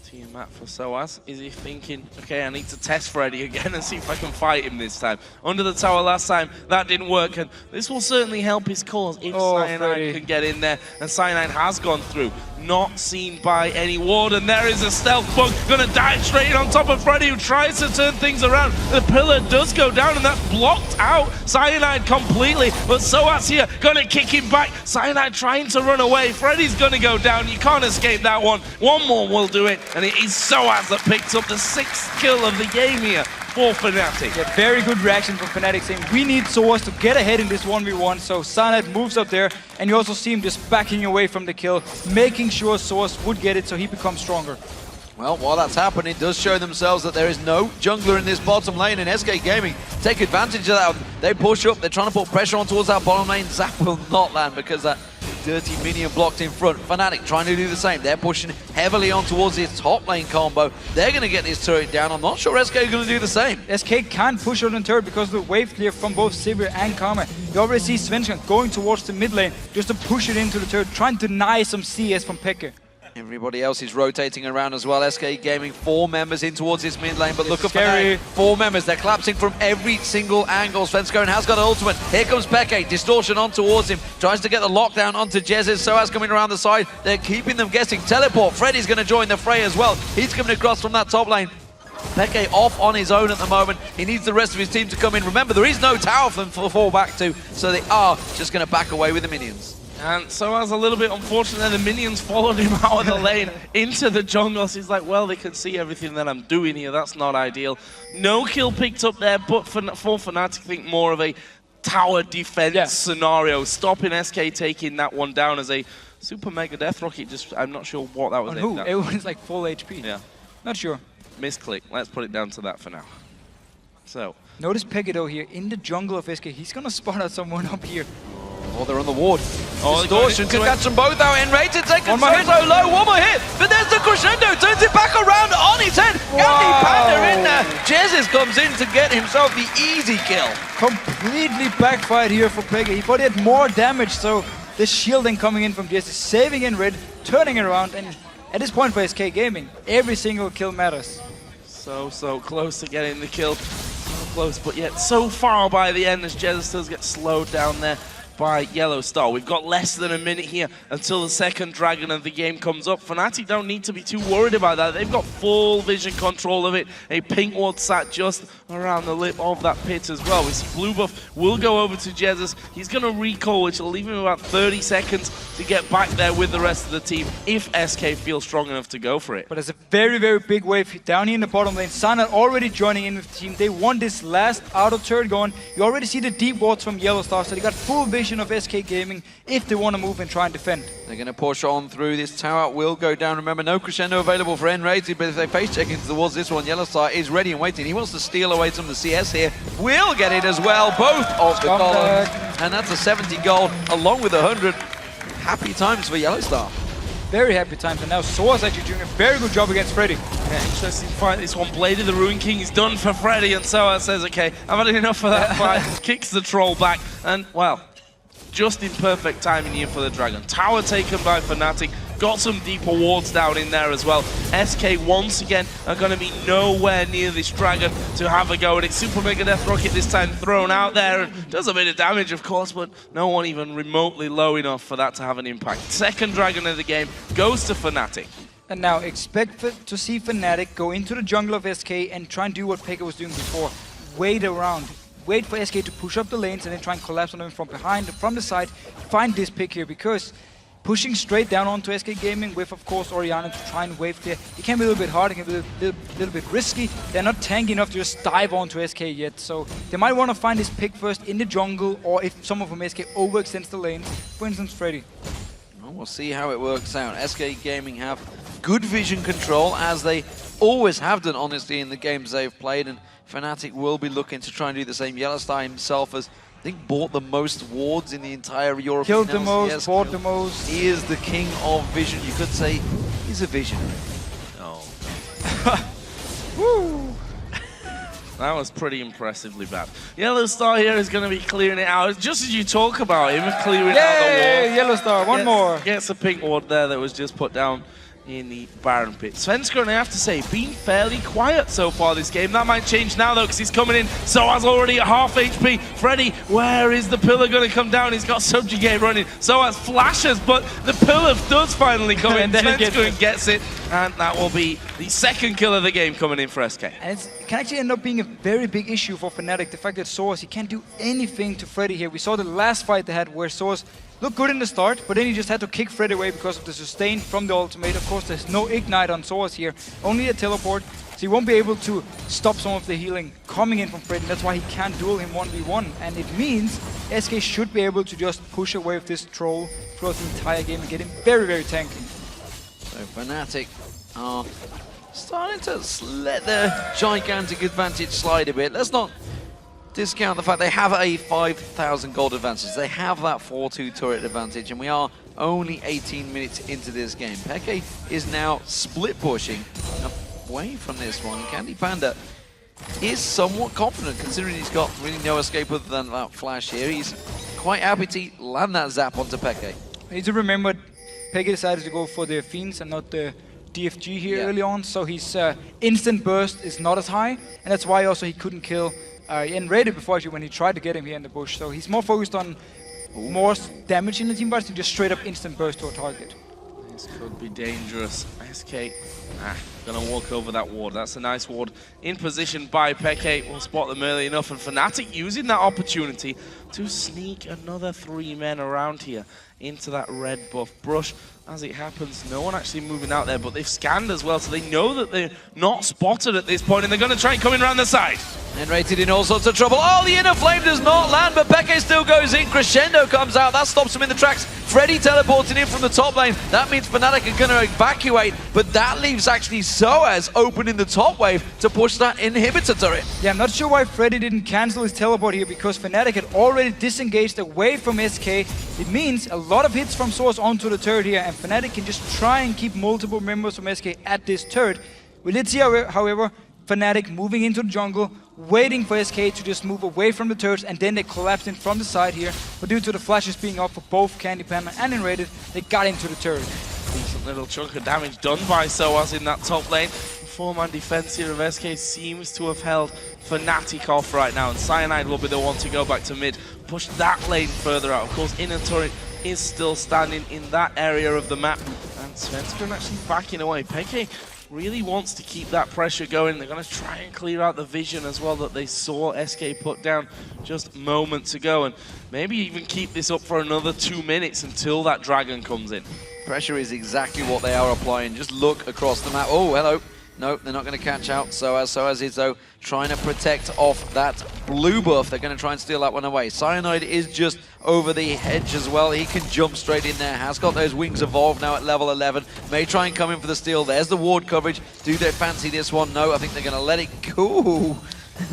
Team map for sOAZ. Is he thinking, okay, I need to test Freddy again and see if I can fight him this time? Under the tower last time, that didn't work, and this will certainly help his cause if Cyanide can get in there. And Cyanide has gone through, not seen by any ward, and there is a stealth bug, gonna dive straight on top of Freddy, who tries to turn things around. The pillar does go down, and that blocked out Cyanide completely, but sOAZ here, gonna kick him back. Cyanide trying to run away. Freddy's gonna go down, you can't escape that one. One more will do it, and it is sOAZ that picks up the 6th kill of the game here for Fnatic. Yeah, very good reaction from Fnatic saying we need sOAZ to get ahead in this 1v1. So Cyanide moves up there, and you also see him just backing away from the kill, making sure sOAZ would get it so he becomes stronger. Well, while that's happening, it does show themselves that there is no jungler in this bottom lane, and SK Gaming take advantage of that. They push up, they're trying to put pressure on towards that bottom lane. Zap will not land because that dirty minion blocked in front. Fnatic trying to do the same. They're pushing heavily on towards this top lane combo. They're going to get this turret down. I'm not sure SK are going to do the same. SK can't push out on turret because of the wave clear from both Sivir and Karma. You already see Svenskeren going towards the mid lane just to push it into the turret, trying to deny some CS from Peke. Everybody else is rotating around as well. SK Gaming, 4 members in towards this mid lane, but look at scary. Fnatic. 4 members, they're collapsing from every single angle. Svenskeren has got an ultimate. Here comes Peke, distortion on towards him. Tries to get the lockdown onto Jesiz. sOAZ coming around the side. They're keeping them guessing. Teleport, Freddy's going to join the fray as well. He's coming across from that top lane. Peke off on his own at the moment. He needs the rest of his team to come in. Remember, there is no tower for them to fall back to, so they are just going to back away with the minions. And sOAZ a little bit unfortunate, the minions followed him out of the lane into the jungle. So he's like, well, they can see everything that I'm doing here. That's not ideal. No kill picked up there, but for Fnatic, I think more of a tower defense scenario, stopping SK taking that one down as a super mega death rocket. Just, I'm not sure what that was. On who? Everyone's like full HP. Yeah. Not sure. Misclick. Let's put it down to that for now. So. Notice Peke though here in the jungle of SK. He's gonna spot out someone up here. Oh, they're on the ward. Oh, distortion could catch them both out. nRated taking so low. One more hit. But there's the crescendo. Turns it back around on his head. CandyPanda in there. Jesiz comes in to get himself the easy kill. Completely backfired here for Peke. He thought he had more damage, so the shielding coming in from Jesiz, saving in red, turning it around, and at this point for SK Gaming, every single kill matters. So close to getting the kill. So close, but yet so far by the end as Jesiz does get slowed down there by YellOwStaR. We've got less than a minute here until the second dragon of the game comes up. Fnatic don't need to be too worried about that. They've got full vision control of it. A pink ward sat just around the lip of that pit as well. We see blue buff will go over to Jesiz. He's going to recall, which will leave him about 30 seconds to get back there with the rest of the team if SK feels strong enough to go for it. But there's a very, very big wave down here in the bottom lane. Sana already joining in with the team. They want this last auto turret going. You already see the deep wards from YellOwStaR, so they got full vision of SK Gaming if they want to move and try and defend. They're going to push on through. This tower will go down. Remember, no crescendo available for nRated, but if they face check into towards this one, YellOwStaR is ready and waiting. He wants to steal away some of the CS here. Will get it as well, both of the columns. And that's a 70 gold along with 100. Happy times for YellOwStaR. Very happy times, and now sOAZ actually doing a very good job against Freddy. Yeah, interesting fight. This one, Blade of the Ruin King is done for Freddy, and sOAZ says, okay, I've had enough of that fight. Kicks the troll back, and, well, just in perfect timing here for the Dragon. Tower taken by Fnatic. Got some deeper wards down in there as well. SK once again are going to be nowhere near this Dragon to have a go at it. Super Mega Death Rocket this time thrown out there and does a bit of damage, of course, but no one even remotely low enough for that to have an impact. Second Dragon of the game goes to Fnatic. And now expect to see Fnatic go into the jungle of SK and try and do what Peke was doing before. Wait around. wait for SK to push up the lanes and then try and collapse on them from behind, from the side, find this pick here, because pushing straight down onto SK Gaming with, of course, Orianna to try and wave there, it can be a little bit hard, it can be a little bit risky. They're not tanky enough to just dive onto SK yet, so they might want to find this pick first in the jungle, or if some of them SK overextends the lane, for instance, Freddy. Well, we'll see how it works out. SK Gaming have good vision control, as they always have done, honestly, in the games they've played, and Fnatic will be looking to try and do the same. YellOwStaR himself has, I think, bought the most wards in the entire European Killed the LCS. most, bought the most. He is the king of vision. You could say he's a visionary. Oh. Woo! That was pretty impressively bad. YellOwStaR here is going to be clearing it out. Just as you talk about him clearing out the wall. YellOwStaR, one more. Gets a pink ward there that was just put down in the Baron pit. Svenskeren, I have to say, been fairly quiet so far this game. That might change now, though, because he's coming in. sOAZ already at half HP. Freddy, where is the pillar going to come down? He's got Subjugate running. sOAZ flashes, but the pillar does finally come in. Svenskeren gets it, and that will be the second kill of the game coming in for SK. And it can actually end up being a very big issue for Fnatic. The fact that sOAZ, he can't do anything to Freddy here. We saw the last fight they had where sOAZ looked good in the start, but then he just had to kick Freddy away because of the sustain from the ultimate. Of course, there's no ignite on sOAZ here, only a teleport, so he won't be able to stop some of the healing coming in from Freddy. That's why he can't duel him 1v1, and it means SK should be able to just push away with this troll throughout the entire game and get him very, very tanky. So Fnatic are starting to let their gigantic advantage slide a bit. Let's not discount the fact they have a 5,000 gold advantage. They have that 4-2 turret advantage, and we are only 18 minutes into this game. Peke is now split pushing away from this one. CandyPanda is somewhat confident, considering he's got really no escape other than that flash here. He's quite happy to land that zap onto Peke. You need to remember, Peke decided to go for the Fiends and not the DFG here early on, so his instant burst is not as high, and that's why also he couldn't kill nRated before, actually, when he tried to get him here in the bush. So he's more focused on more damage in the team burst than just straight up instant burst to a target. This could be dangerous. SK gonna walk over that ward. That's a nice ward in position by Peke. We'll spot them early enough, and Fnatic using that opportunity to sneak another 3 men around here into that red buff brush. As it happens, no one actually moving out there, but they've scanned as well, so they know that they're not spotted at this point, and they're going to try and come in around the side. nRated in all sorts of trouble. Oh, the inner flame does not land, but Peke still goes in. Crescendo comes out. That stops him in the tracks. Freddy teleporting in from the top lane. That means Fnatic are going to evacuate, but that leaves actually sOAZ open in the top wave to push that inhibitor turret. Yeah, I'm not sure why Freddy didn't cancel his teleport here, because Fnatic had already disengaged away from SK. It means a lot of hits from sOAZ onto the turret here, and Fnatic can just try and keep multiple members from SK at this turret. We did see, however, Fnatic moving into the jungle, waiting for SK to just move away from the turrets, and then they collapsed in from the side here. But due to the flashes being up for both CandyPanda and nRated, they got into the turret. Decent little chunk of damage done by sOAZ in that top lane. The 4-man defense here of SK seems to have held Fnatic off right now, and Cyanide will be the one to go back to mid, push that lane further out. Of course, inner turret is still standing in that area of the map, and Svenskeren actually backing away. Peke really wants to keep that pressure going. They're going to try and clear out the vision as well that they saw SK put down just moments ago, and maybe even keep this up for another 2 minutes until that dragon comes in. Pressure is exactly what they are applying. Just look across the map. Oh, hello. No, they're not going to catch out sOAZ is, though, trying to protect off that blue buff. They're going to try and steal that one away. Cyanide is just over the hedge as well. He can jump straight in there. Has got those wings evolved now at level 11. May try and come in for the steal. There's the ward coverage. Do they fancy this one? No, I think they're going to let it go.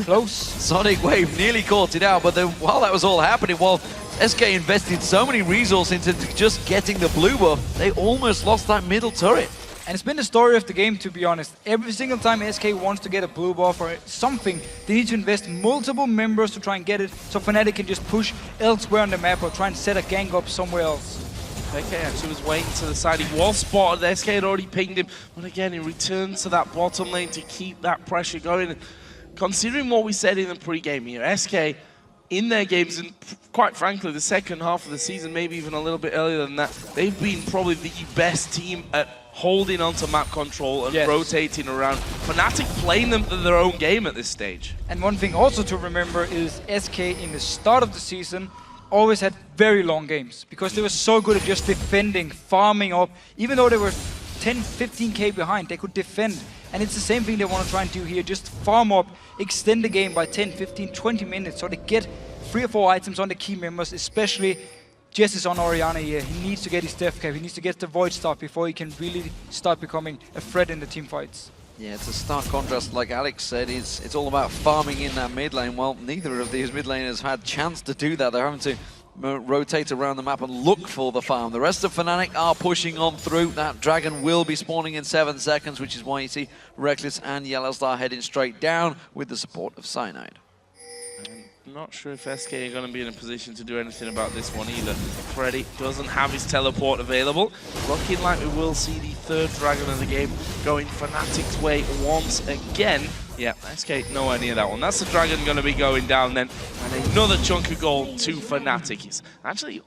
Close. Sonic Wave nearly caught it out, but then while that was all happening, while SK invested so many resources into just getting the blue buff, they almost lost that middle turret. And it's been the story of the game, to be honest. Every single time SK wants to get a blue buff or something, they need to invest multiple members to try and get it, so Fnatic can just push elsewhere on the map or try and set a gang up somewhere else. Peke actually was waiting to the side. He was spotted. SK had already pinged him, but again, he returns to that bottom lane to keep that pressure going. Considering what we said in the pre-game here, SK in their games, and quite frankly, the second half of the season, maybe even a little bit earlier than that, they've been probably the best team at holding onto map control and rotating around. Fnatic playing them their own game at this stage. And one thing also to remember is SK in the start of the season always had very long games because they were so good at just defending, farming up. Even though they were 10, 15k behind, they could defend. And it's the same thing they want to try and do here, just farm up, extend the game by 10, 15, 20 minutes so they get 3 or 4 items on the key members, especially Jesiz on Orianna here. He needs to get his death cap, he needs to get the void stop before he can really start becoming a threat in the team fights. Yeah, it's a stark contrast, like Alex said, it's all about farming in that mid lane. Well, neither of these mid laners had chance to do that. They're having to rotate around the map and look for the farm. The rest of Fnatic are pushing on through. That dragon will be spawning in 7 seconds, which is why you see Rekkles and YellOwStaR heading straight down with the support of Cyanide. I'm not sure if SK are going to be in a position to do anything about this one either. Freddy doesn't have his teleport available. Looking like we will see the 3rd dragon of the game going Fnatic's way once again. Yeah, SK nowhere near that one. That's the dragon going to be going down then. And another chunk of gold to Fnatic. He's actually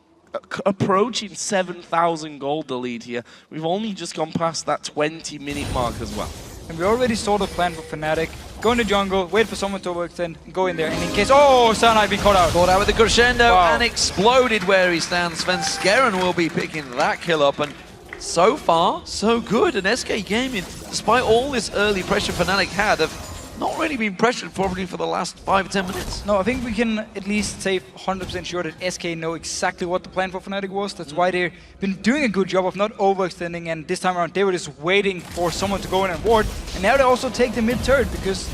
approaching 7,000 gold, the lead here. We've only just gone past that 20-minute mark as well. And we already saw the plan for Fnatic. Go in the jungle, wait for someone to overextend, and go in there. And in case, oh, Cyanide being caught out. Caught out with the crescendo and exploded where he stands. Svenskeren will be picking that kill up. And so far, so good. And SK Gaming, despite all this early pressure Fnatic had, have not really been pressured probably for the last 5 or 10 minutes. No, I think we can at least say 100% sure that SK know exactly what the plan for Fnatic was. That's why they've been doing a good job of not overextending, and this time around they were just waiting for someone to go in and ward. And now they also take the mid turret because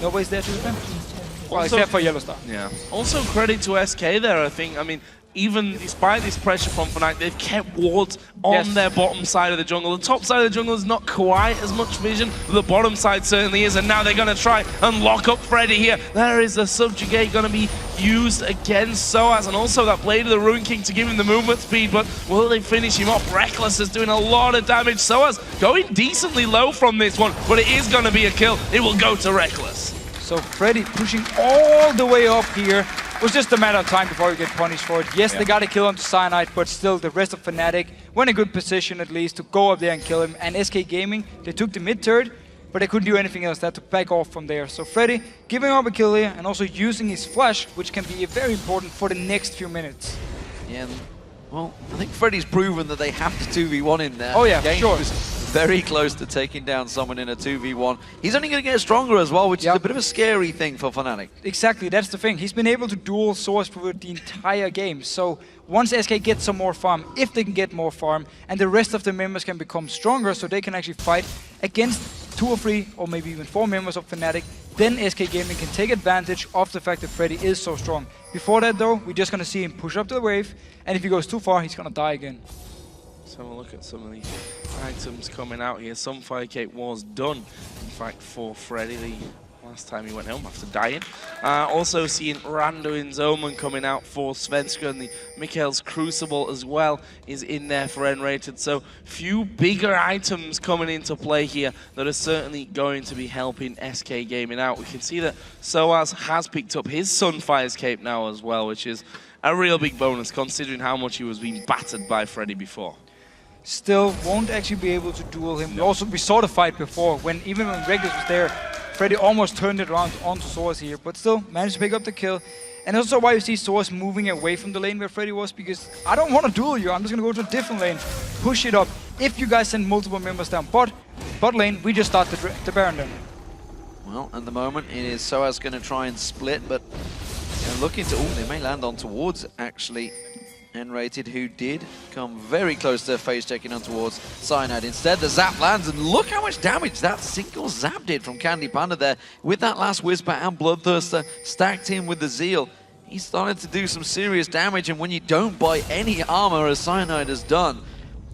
nobody's there to defend. Well, except for YellOwStaR. Yeah. Also credit to SK there, I think. I mean, even despite this pressure from Fnatic, they've kept wards on their bottom side of the jungle. The top side of the jungle is not quite as much vision, but the bottom side certainly is, and now they're going to try and lock up Freddy here. There is a Subjugate going to be used against sOAZ, and also that Blade of the Ruin King to give him the movement speed, but will they finish him off? Rekkles is doing a lot of damage. sOAZ going decently low from this one, but it is going to be a kill. It will go to Rekkles. So Freddy pushing all the way up here. It was just a matter of time before we get punished for it. Yes, they got a kill onto Cyanide, but still the rest of Fnatic were in a good position at least to go up there and kill him. And SK Gaming, they took the mid turret, but they couldn't do anything else. They had to back off from there. So Freddy giving up a kill here and also using his flash, which can be very important for the next few minutes. Yeah, well, I think Freddy's proven that they have to 2v1 in there. Oh yeah, Game sure. was very close to taking down someone in a 2v1. He's only going to get stronger as well, which is a bit of a scary thing for Fnatic. Exactly, that's the thing. He's been able to duel swords for the entire game. So once SK gets some more farm, if they can get more farm, and the rest of the members can become stronger so they can actually fight against 2 or 3 or maybe even 4 members of Fnatic, then SK Gaming can take advantage of the fact that Freddy is so strong. Before that though, we're just going to see him push up to the wave, and if he goes too far, he's going to die again. Let's have a look at some of these items coming out here. Some 5k was done, in fact, for Freddy the last time he went home after dying. Also seeing Randuin's Omen coming out for Svenskeren. The Mikhail's Crucible as well is in there for nRated. So few bigger items coming into play here that are certainly going to be helping SK Gaming out. We can see that sOAZ has picked up his Sunfire's Cape now as well, which is a real big bonus considering how much he was being battered by Freddy before. Still won't actually be able to duel him. We saw the fight before, even when Rekkles was there, Freddy almost turned it around onto sOAZ here, but still managed to pick up the kill. And also why you see sOAZ moving away from the lane where Freddy was, because I don't want to duel you, I'm just going to go to a different lane, push it up. If you guys send multiple members down bot lane, we just start the Baron then. Well, at the moment it is sOAZ going to try and split, but looking to, they may land on towards actually nRated, who did come very close to face checking on towards Cyanide. Instead, the zap lands, and look how much damage that single zap did from CandyPanda there. With that last Whisper and Bloodthirster stacked in with the Zeal, he started to do some serious damage, and when you don't buy any armor as Cyanide has done,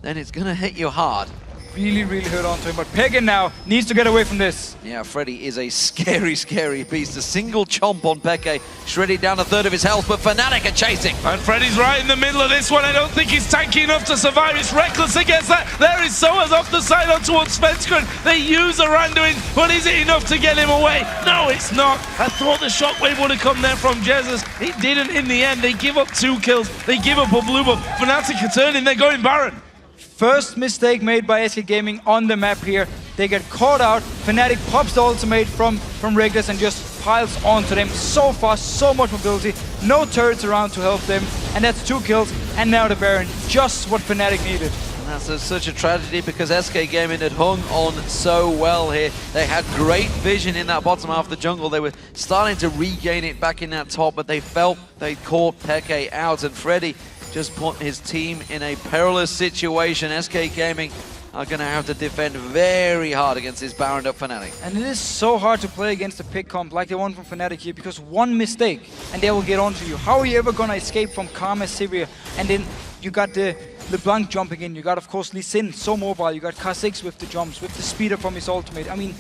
then it's gonna hit you hard. Really, really hurt onto him, but Payne now needs to get away from this. Yeah, Freddy is a scary, scary beast. A single chomp on Payne, shredding down a third of his health, but Fnatic are chasing. And Freddy's right in the middle of this one. I don't think he's tanky enough to survive. It's Rekkles against that. There is sOAZ off the side on towards Svenskeren. They use a Randuin, but is it enough to get him away? No, it's not. I thought the shockwave would have come there from Jesiz. It didn't in the end. They give up 2 kills. They give up a blue buff. Fnatic are turning. They're going Baron. First mistake made by SK Gaming on the map here. They get caught out. Fnatic pops the ultimate from Rekkles and just piles onto them so fast, so much mobility. No turrets around to help them. And that's 2 kills. And now the Baron, just what Fnatic needed. And that's such a tragedy because SK Gaming had hung on so well here. They had great vision in that bottom half of the jungle. They were starting to regain it back in that top, but they felt they caught Peke out, and Freddy just put his team in a perilous situation. SK Gaming are going to have to defend very hard against this Baron up Fnatic. And it is so hard to play against a pick comp like the one from Fnatic here, because one mistake and they will get onto you. How are you ever going to escape from Karma, Sivir? And then you got the Leblanc jumping in, you got of course Lee Sin, so mobile, you got Kha'Zix with the jumps, with the speeder from his ultimate. I mean,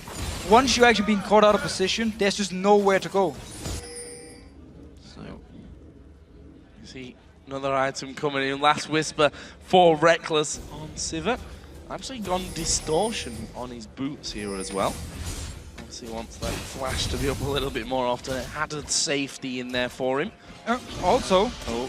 once you're actually being caught out of position, there's just nowhere to go. So, you see another item coming in, last whisper for Rekkles on Sivir. Actually gone distortion on his boots here as well. Obviously wants that flash to be up a little bit more often. It added safety in there for him. Also,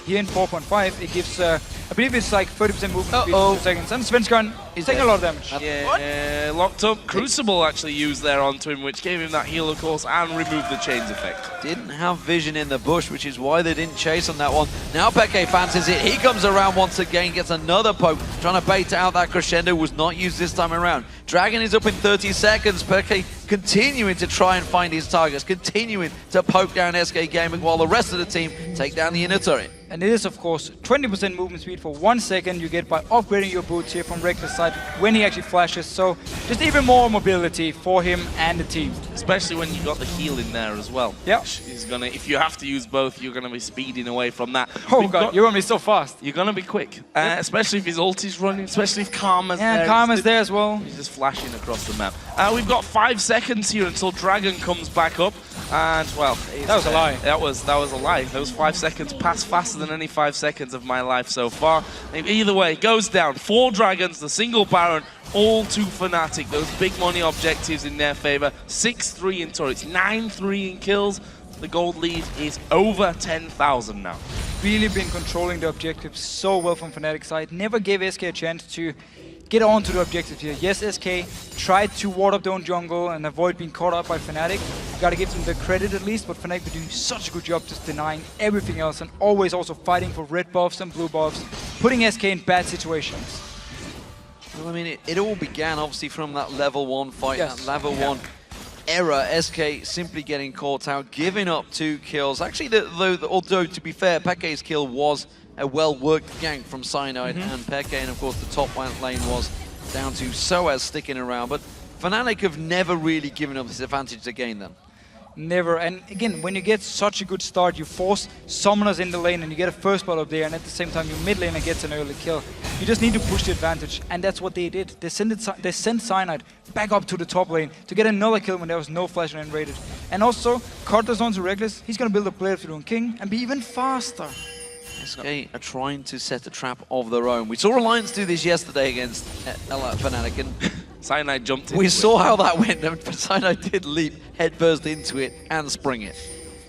here in 4.5, it gives, I believe it's like 30% movement speed in 2 seconds. And Svenskeren is taking a lot of damage. Yeah, locked up. Crucible actually used there onto him, which gave him that heal, of course, and removed the chains effect. Didn't have vision in the bush, which is why they didn't chase on that one. Now Peke fancies it. He comes around once again, gets another poke, trying to bait out that crescendo. Was not used this time around. Dragon is up in 30 seconds. Peke continuing to try and find his targets, continuing to poke down SK Gaming while the rest of the team take down the inner turret. And it is, of course, 20% movement speed for 1 second you get by upgrading your boots here from Rekkles' side when he actually flashes. So just even more mobility for him and the team. Especially when you got the heal in there as well. Yeah. He's gonna, if you have to use both, you're gonna be speeding away from that. Oh god, you're gonna be so fast. You're gonna be quick, especially if his ult is running, especially if Karma's there. Yeah, Karma's there as well. He's just flashing across the map. We've got 5 seconds here until Dragon comes back up. And, well, that was a lie. That was a lie. Those 5 seconds passed faster than any 5 seconds of my life so far. Either way, goes down. 4 Dragons, the single Baron, all to Fnatic. Those big money objectives in their favor. 6-3 in turrets, 9-3 in kills. The gold lead is over 10,000 now. Really been controlling the objectives so well from Fnatic's side. Never gave SK a chance to get on to the objective here. Yes, SK tried to ward up their own jungle and avoid being caught up by Fnatic. Gotta give them the credit at least, but Fnatic been doing such a good job just denying everything else and always also fighting for red buffs and blue buffs, putting SK in bad situations. Well, I mean, it all began obviously from that level 1 fight, yes. that level 1 error. SK simply getting caught out, giving up 2 kills. Actually, although to be fair, Peke's kill was a well-worked gank from Cyanide and Peke, and of course the top lane was down to sOAZ sticking around, but Fnatic have never really given up this advantage again then. Never, and again, when you get such a good start, you force summoners in the lane and you get a first blood up there, and at the same time your mid laner gets an early kill. You just need to push the advantage, and that's what they did. They sent Cyanide back up to the top lane to get another kill when there was no flash on nRated. And also, cut this onto Rekkles, he's gonna build a player through King and be even faster. SK are trying to set a trap of their own. We saw Alliance do this yesterday against Fnatic, and Cyanide jumped in. We saw how that went, but Cyanide did leap headfirst into it and spring it.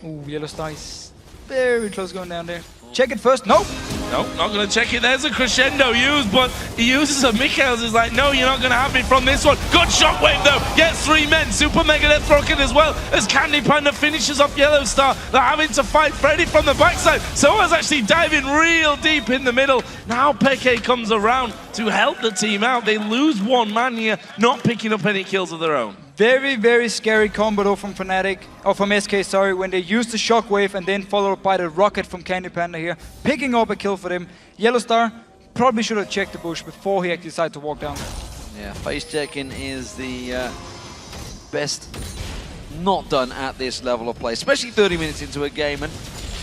Ooh, YellOwStaR is very close going down there. Check it first. Nope. Nope, not going to check it. There's a crescendo used, but he uses a Mikhails. Is like, no, you're not going to have me from this one. Good shockwave, though. Gets 3 men. Super Mega Death Rocket as well as CandyPanda finishes off YellOwStaR. They're having to fight Freddy from the backside. sOAZ actually diving real deep in the middle. Now Peke comes around to help the team out. They lose 1 man here, not picking up any kills of their own. Very, very scary combo though from Fnatic, or from SK, sorry, when they use the shockwave and then followed by the rocket from CandyPanda here, picking up a kill for them. YellOwStaR probably should have checked the bush before he actually decided to walk down. Yeah, face checking is the best not done at this level of play, especially 30 minutes into a game.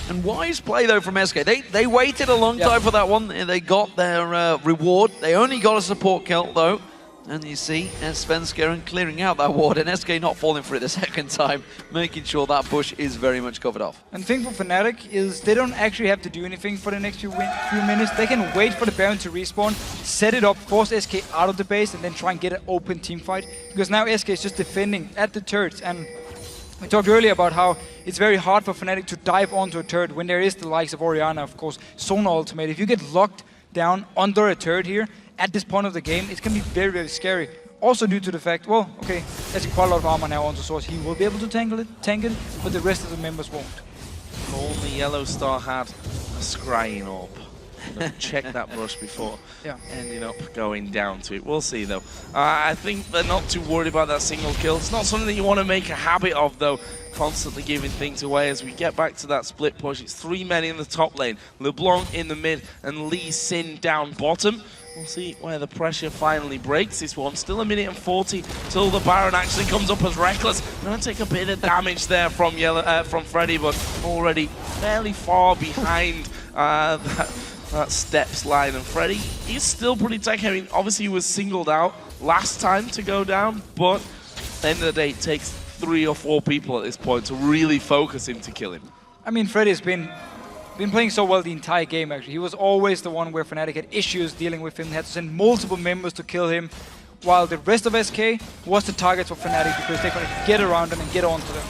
And wise play though from SK. They waited a long time for that one, and they got their reward. They only got a support kill though. And you see Svenskeren clearing out that ward, and SK not falling for it the second time, making sure that bush is very much covered off. And the thing for Fnatic is they don't actually have to do anything for the next few minutes. They can wait for the Baron to respawn, set it up, force SK out of the base, and then try and get an open team fight. Because now SK is just defending at the turrets. And we talked earlier about how it's very hard for Fnatic to dive onto a turret when there is the likes of Orianna, of course, Sona ultimate. If you get locked down under a turret here, at this point of the game, it's going to be very, very scary. Also due to the fact, well, okay, there's quite a lot of armor now on the sOAZ. He will be able to tank it, but the rest of the members won't. If only YellOwStaR had a scrying orb. Check that brush before ending up going down to it. We'll see though. I think they're not too worried about that single kill. It's not something that you want to make a habit of though, constantly giving things away. As we get back to that split push, it's 3 men in the top lane, Leblanc in the mid and Lee Sin down bottom. We'll see where the pressure finally breaks this one. Still 1 minute and 40 till the Baron actually comes up as Rekkles. Gonna take a bit of damage there from Freddy, but already fairly far behind that steps line. And Freddy, he's still pretty tech heavy. Obviously he was singled out last time to go down, but at the end of the day it takes 3 or 4 people at this point to really focus him to kill him. I mean, Freddy's been playing so well the entire game, actually. He was always the one where Fnatic had issues dealing with him, had to send multiple members to kill him, while the rest of SK was the target for Fnatic because they could get around them and get onto them.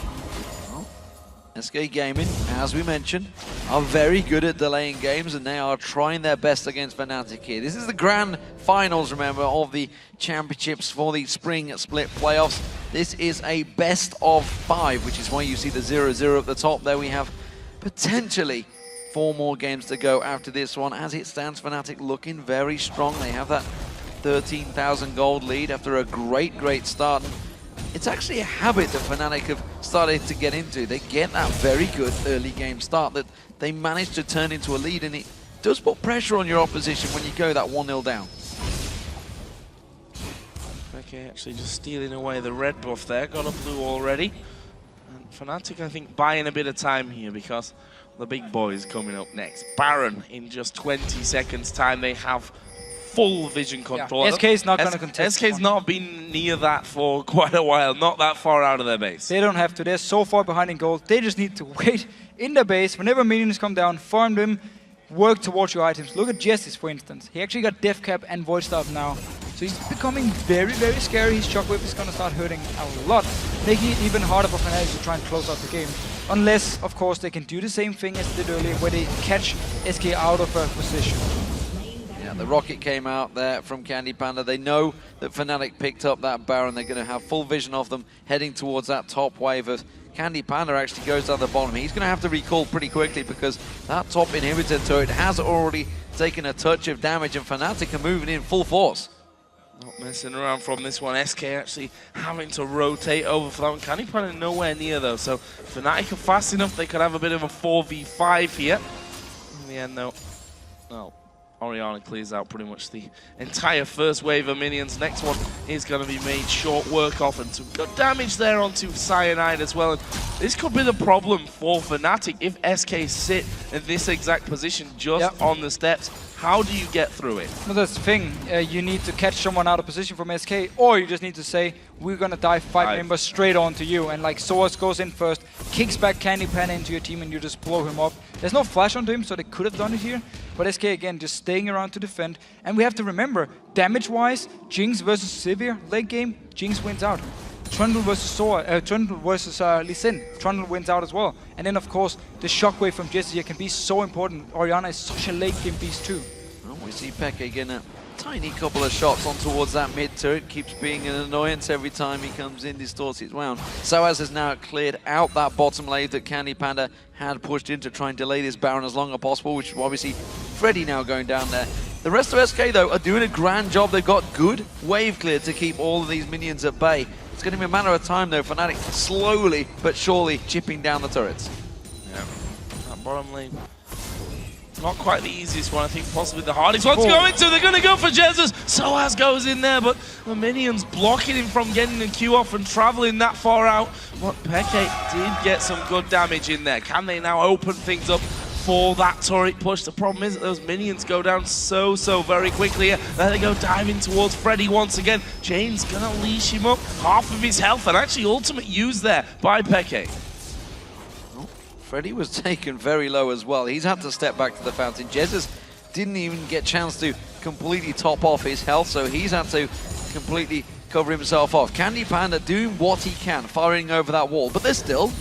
SK Gaming, as we mentioned, are very good at delaying games, and they are trying their best against Fnatic here. This is the grand finals, remember, of the championships for the spring split playoffs. This is a best of 5, which is why you see the 0-0 at the top there. We have potentially 4 more games to go after this one. As it stands, Fnatic looking very strong. They have that 13,000 gold lead after a great start. It's actually a habit that Fnatic have started to get into. They get that very good early game start that they manage to turn into a lead, and it does put pressure on your opposition when you go that 1-0 down. Okay, actually just stealing away the red buff there. Got a blue already. And Fnatic, I think, buying a bit of time here because the big boys coming up next. Baron in just 20 seconds time. They have full vision control. Yeah. SK's not going to contest. SK's not been near that for quite a while. Not that far out of their base. They don't have to. They're so far behind in gold. They just need to wait in their base. Whenever minions come down, farm them, work towards your items. Look at Jesiz, for instance. He actually got Death Cap and Void Staff now. So he's becoming very, very scary. His Shockwave is going to start hurting a lot, making it even harder for Fnatic to try and close out the game. Unless, of course, they can do the same thing as they did earlier, where they catch SK out of a position. Yeah, the rocket came out there from CandyPanda. They know that Fnatic picked up that Baron. They're going to have full vision of them heading towards that top wave of CandyPanda actually goes down the bottom. He's going to have to recall pretty quickly because that top inhibitor turret has already taken a touch of damage, and Fnatic are moving in full force. Not messing around from this one. SK actually having to rotate over for that one. CandyPanda nowhere near though, so Fnatic are fast enough they could have a bit of a 4v5 here. In the end though, no. Orianna clears out pretty much the entire first wave of minions. Next one is going to be made short work of, and some good damage there onto Cyanide as well. And this could be the problem for Fnatic if SK sit in this exact position just on the steps. How do you get through it? No, that's the thing. You need to catch someone out of position from SK, or you just need to say, we're going to dive 5 members straight onto you. And like sOAZ goes in first, kicks back CandyPanda into your team, and you just blow him up. There's no flash onto him, so they could have done it here. But SK, again, just staying around to defend. And we have to remember, damage-wise, Jinx versus Sivir, late game, Jinx wins out. Trundle versus Trundle versus Lee Sin. Trundle wins out as well. And then, of course, the shockwave from Jesiz here can be so important. Orianna is such a late game beast too. Well, we see Peke getting a tiny couple of shots on towards that mid turret. Keeps being an annoyance every time he comes in, distorts his wound. sOAZ has now cleared out that bottom lane that CandyPanda had pushed in to try and delay this Baron as long as possible, which is obviously Freddy now going down there. The rest of SK, though, are doing a grand job. They've got good wave clear to keep all of these minions at bay. It's going to be a matter of time, though. Fnatic slowly but surely chipping down the turrets. Yeah, that bottom lane, not quite the easiest one. I think possibly the hardest one to go into. They're going to go for Jesiz. sOAZ goes in there, but the minions blocking him from getting the Q off and traveling that far out. But Peke did get some good damage in there. Can they now open things up for that turret push? The problem is that those minions go down so very quickly. There they go diving towards Freddy once again. Jane's gonna leash him up half of his health, and actually ultimate used there by Peke. Oh, Freddy was taken very low as well. He's had to step back to the fountain. Jesiz didn't even get a chance to completely top off his health, so he's had to completely cover himself off. CandyPanda doing what he can, firing over that wall, but they're still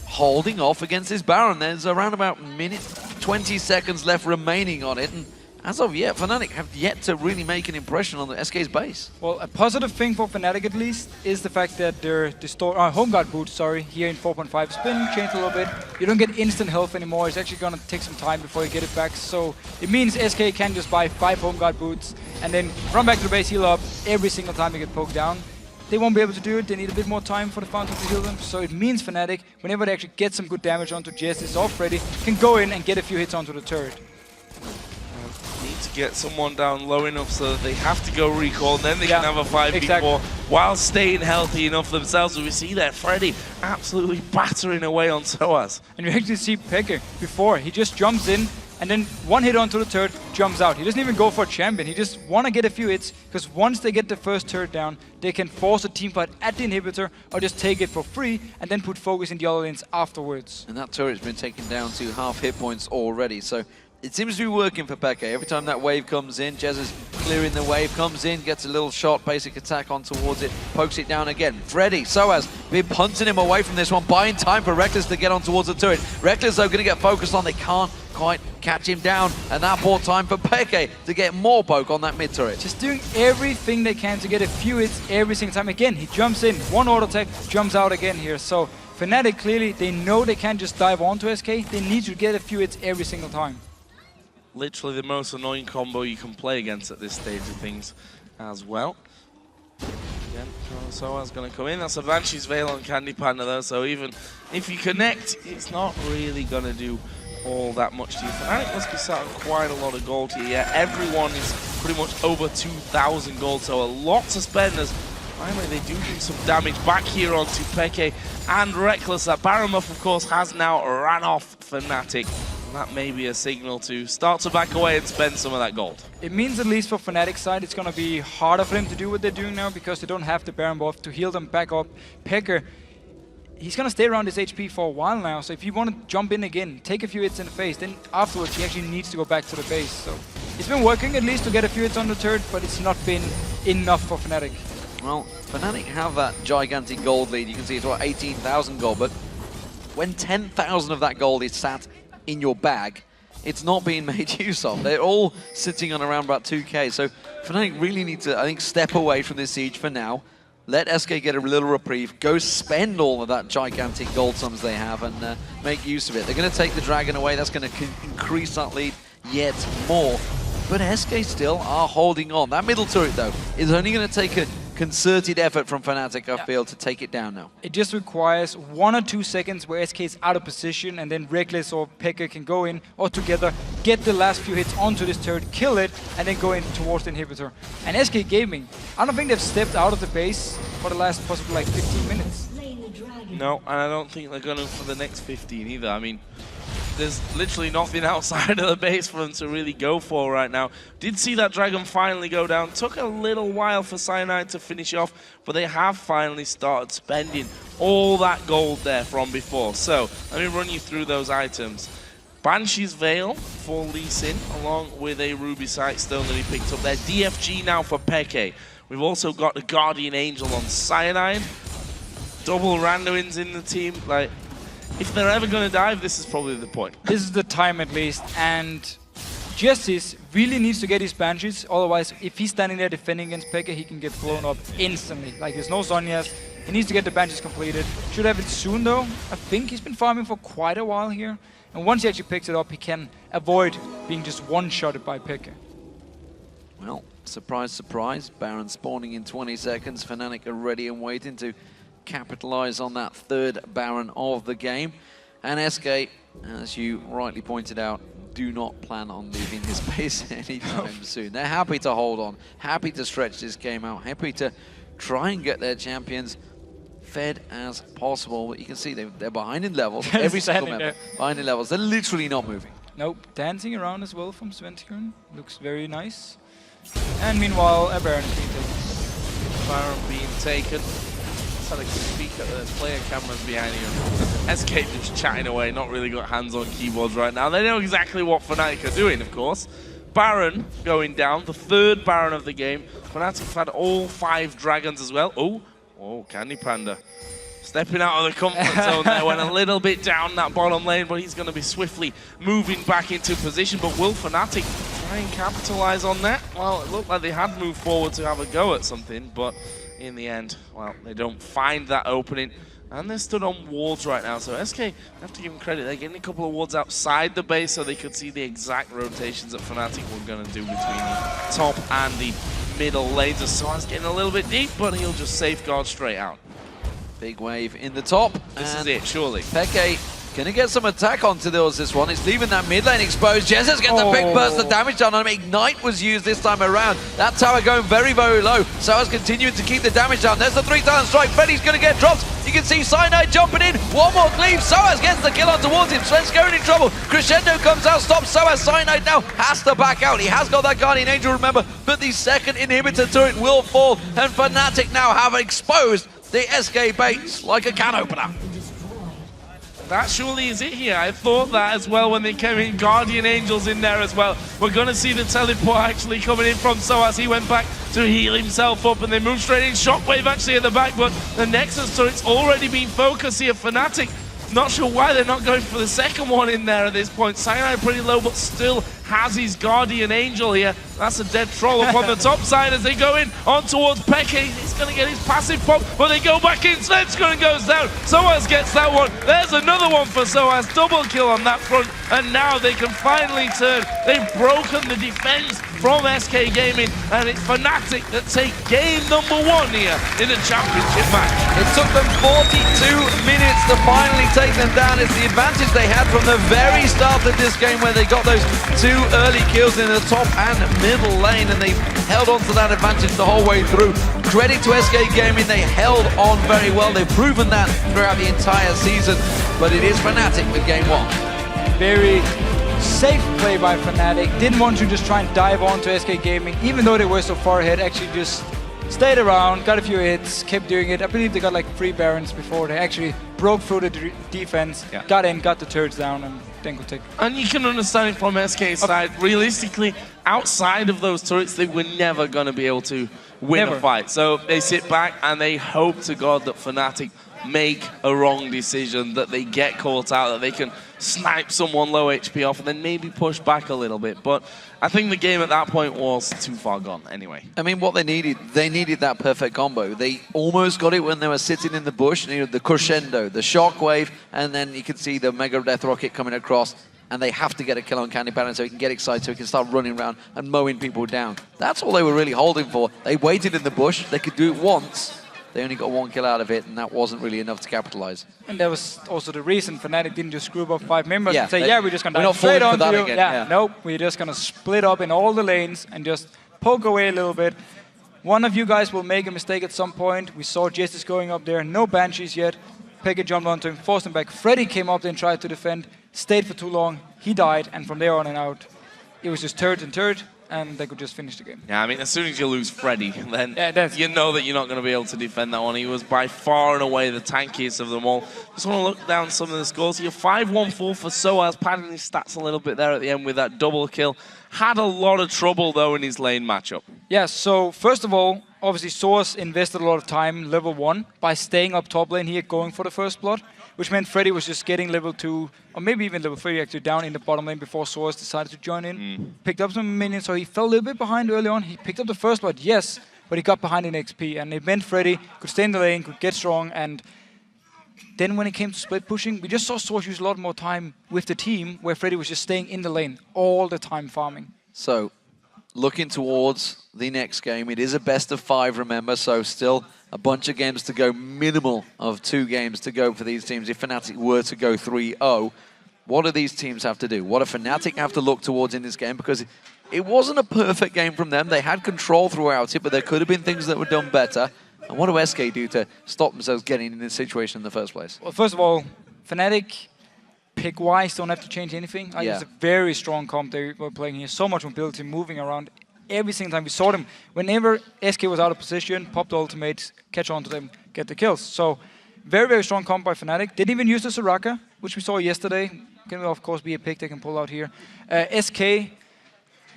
holding off against this Baron. There's around about minute 20 seconds left remaining on it, and as of yet, Fnatic have yet to really make an impression on the SK's base. Well, a positive thing for Fnatic at least is the fact that their home guard boots, here in 4.5 has been changed a little bit. You don't get instant health anymore. It's actually going to take some time before you get it back. So it means SK can just buy 5 home guard boots and then run back to the base, heal up every single time they get poked down. They won't be able to do it. They need a bit more time for the fountain to heal them. So it means Fnatic, whenever they actually get some good damage onto Jesiz or Freddy, can go in and get a few hits onto the turret. Need to get someone down low enough so that they have to go recall, and then they can have a 5v4 while staying healthy enough themselves. So we see that Freddy absolutely battering away on sOAZ. And you actually see xPeke before. He just jumps in and then one hit onto the turret, jumps out. He doesn't even go for a champion. He just want to get a few hits, because once they get the first turret down, they can force a teamfight at the inhibitor or just take it for free and then put focus in the other lanes afterwards. And that turret's been taken down to half hit points already. So it seems to be working for xPeke. Every time that wave comes in, Jesiz clearing the wave, comes in, gets a little shot, basic attack on towards it, pokes it down again. Freddy, sOAZ, been punting him away from this one, buying time for Rekkles to get on towards the turret. Rekkles, though, going to get focused on. They can't quite catch him down, and that bought time for xPeke to get more poke on that mid turret. Just doing everything they can to get a few hits every single time. Again, he jumps in, one auto attack, jumps out again here. So Fnatic, clearly, they know they can't just dive onto SK. They need to get a few hits every single time. Literally the most annoying combo you can play against at this stage of things as well. Again, sOAZ going to come in. That's a Banshee's Veil on CandyPanda though, so even if you connect, it's not really going to do all that much to you. Fnatic must be sat on quite a lot of gold here. Yeah, everyone is pretty much over 2,000 gold, so a lot to spend as finally they do some damage back here onto xPeke and Rekkles. That Baron buff, of course, has now ran off Fnatic. That may be a signal to start to back away and spend some of that gold. It means, at least for Fnatic's side, it's going to be harder for them to do what they're doing now, because they don't have the Baron buff to heal them back up. xPeke, he's going to stay around his HP for a while now, so if you want to jump in again, take a few hits in the face, then afterwards he actually needs to go back to the base. So it's been working at least to get a few hits on the turret, but it's not been enough for Fnatic. Well, Fnatic have that gigantic gold lead. You can see it's what, 18,000 gold, but when 10,000 of that gold is sat in your bag, it's not being made use of. They're all sitting on around about 2k, so Fnatic really need to, I think, step away from this siege for now. Let SK get a little reprieve, go spend all of that gigantic gold sums they have and make use of it. They're going to take the dragon away, that's going to increase that lead yet more. But SK still are holding on. That middle turret, though, is only going to take a concerted effort from Fnatic, I feel, to take it down now. It just requires 1 or 2 seconds where SK is out of position, and then Rekkles or xPeke can go in or together, get the last few hits onto this turret, kill it, and then go in towards the inhibitor. And SK Gaming, I don't think they've stepped out of the base for the last possibly like 15 minutes. No, and I don't think they're going to for the next 15 either. I mean, there's literally nothing outside of the base for them to really go for right now. Did see that dragon finally go down. Took a little while for Cyanide to finish off, but they have finally started spending all that gold there from before. So let me run you through those items. Banshee's Veil for Lee Sin, along with a Ruby Sightstone that he picked up there. DFG now for xPeke. We've also got the Guardian Angel on Cyanide. Double Randuins in the team. Like, if they're ever going to dive, this is probably the point. This is the time at least, and Jesiz really needs to get his Banshees, otherwise if he's standing there defending against xPeke, he can get blown up instantly. Like, there's no Zhonyas, he needs to get the Banshees completed. Should have it soon though. I think he's been farming for quite a while here, and once he actually picks it up, he can avoid being just one-shotted by xPeke. Well, surprise, surprise, Baron spawning in 20 seconds. Fnatic are ready and waiting to capitalize on that third Baron of the game. And SK, as you rightly pointed out, do not plan on leaving this base anytime soon. They're happy to hold on, happy to stretch this game out, happy to try and get their champions fed as possible. But you can see they're behind in levels, every single member behind in levels. They're literally not moving. Nope, dancing around as well from Svenskeren. Looks very nice. And meanwhile, a Baron is being taken. Baron being taken. Had a quick peek at the player cameras behind you. SK just chatting away, not really got hands on keyboards right now. They know exactly what Fnatic are doing, of course. Baron going down, the third Baron of the game. Fnatic have had all 5 dragons as well. Oh, CandyPanda. Stepping out of the comfort zone there, went a little bit down that bottom lane, but he's going to be swiftly moving back into position. But will Fnatic try and capitalize on that. Well, it looked like they had moved forward to have a go at something, but in the end, well, they don't find that opening. And they're stood on wards right now, so SK, I have to give them credit. They're getting a couple of wards outside the base so they could see the exact rotations that Fnatic were going to do between the top and the middle lanes. Sona's getting a little bit deep, but he'll just safeguard straight out. Big wave in the top. This is it, surely. Peke gonna get some attack onto this one. It's leaving that mid lane exposed. Jesiz gets a big burst of damage down on him. Ignite was used this time around. That tower going very, very low. sOAZ continuing to keep the damage down. There's the 3-talent strike. Freddy's gonna get dropped. You can see Cyanide jumping in. One more cleave. sOAZ gets the kill on towards him. Svenskeren in trouble. Crescendo comes out, stops sOAZ. Cyanide now has to back out. He has got that Guardian Angel, remember, but the second inhibitor turret will fall, and Fnatic now have exposed the SK base like a can opener. That surely is it here. I thought that as well when they came in. Guardian Angels in there as well. We're going to see the teleport actually coming in from sOAZ. He went back to heal himself up and they moved straight in. Shockwave actually at the back, but the Nexus turret's already been focused here. Fnatic, not sure why they're not going for the second one in there at this point. Cyanide pretty low, but still has his Guardian Angel here. That's a dead troll up on the top side as they go in on towards Peke. He's going to get his passive pop, but they go back in. Svenskeren goes down. sOAZ gets that one. There's another one for sOAZ. Double kill on that front, and now they can finally turn. They've broken the defense from SK Gaming, and it's Fnatic that take game number 1 here in the championship match. It took them 42 minutes to finally take them down. It's the advantage they had from the very start of this game, where they got those 2 early kills in the top and middle lane, and they held on to that advantage the whole way through. Credit to SK Gaming, they held on very well. They've proven that throughout the entire season, but it is Fnatic with game 1. Very safe play by Fnatic. Didn't want to just try and dive onto SK Gaming, even though they were so far ahead. Actually just stayed around, got a few hits, kept doing it. I believe they got like 3 Barons before they actually broke through the defense, got in, got the turrets down, and then could take. And you can understand it from SK's side. Realistically, outside of those turrets, they were never going to be able to win a fight. So they sit back and they hope to God that Fnatic make a wrong decision, that they get caught out, that they can snipe someone low HP off and then maybe push back a little bit. But I think the game at that point was too far gone anyway. I mean, what they needed that perfect combo. They almost got it when they were sitting in the bush. You know, the crescendo, the shockwave, and then you could see the Mega Death Rocket coming across. And they have to get a kill on CandyPanda so he can get excited, so he can start running around and mowing people down. That's all they were really holding for. They waited in the bush. They could do it once. They only got 1 kill out of it, and that wasn't really enough to capitalize. And that was also the reason Fnatic didn't just group up 5 members and say, we're just going to dive straight on that you. again. Nope, we're just going to split up in all the lanes and just poke away a little bit. One of you guys will make a mistake at some point. We saw Jesiz going up there, no Banshees yet. Peke jumped onto him, forced him back. Freddy came up there and tried to defend, stayed for too long. He died, and from there on and out, it was just turret and turret, and they could just finish the game. Yeah, I mean, as soon as you lose Freddy, then you know that you're not going to be able to defend that one. He was by far and away the tankiest of them all. Just want to look down some of the scores here. 5-1-4 for sOAZ, padding his stats a little bit there at the end with that double kill. Had a lot of trouble, though, in his lane matchup. Yeah, so first of all, obviously sOAZ invested a lot of time, level 1, by staying up top lane here, going for the first blood, which meant Freddy was just getting level 2, or maybe even level 3 actually, down in the bottom lane before sOAZ decided to join in. Picked up some minions, so he fell a little bit behind early on. He picked up the first blood, yes, but he got behind in XP, and it meant Freddy could stay in the lane, could get strong, and then when it came to split pushing, we just saw sOAZ use a lot more time with the team, where Freddy was just staying in the lane all the time farming. So, looking towards the next game, it is a best of 5, remember, so still a bunch of games to go, minimal of 2 games to go for these teams. If Fnatic were to go 3-0, what do these teams have to do? What do Fnatic have to look towards in this game? Because it wasn't a perfect game from them. They had control throughout it, but there could have been things that were done better. And what do SK do to stop themselves getting in this situation in the first place? Well, first of all, Fnatic, pick-wise, don't have to change anything. It's a very strong comp they were playing here. So much mobility, moving around. Every single time we saw them, whenever SK was out of position, pop the ultimates, catch on to them, get the kills. So, very, very strong comp by Fnatic. Didn't even use the Soraka, which we saw yesterday. Can, of course, be a pick they can pull out here. SK,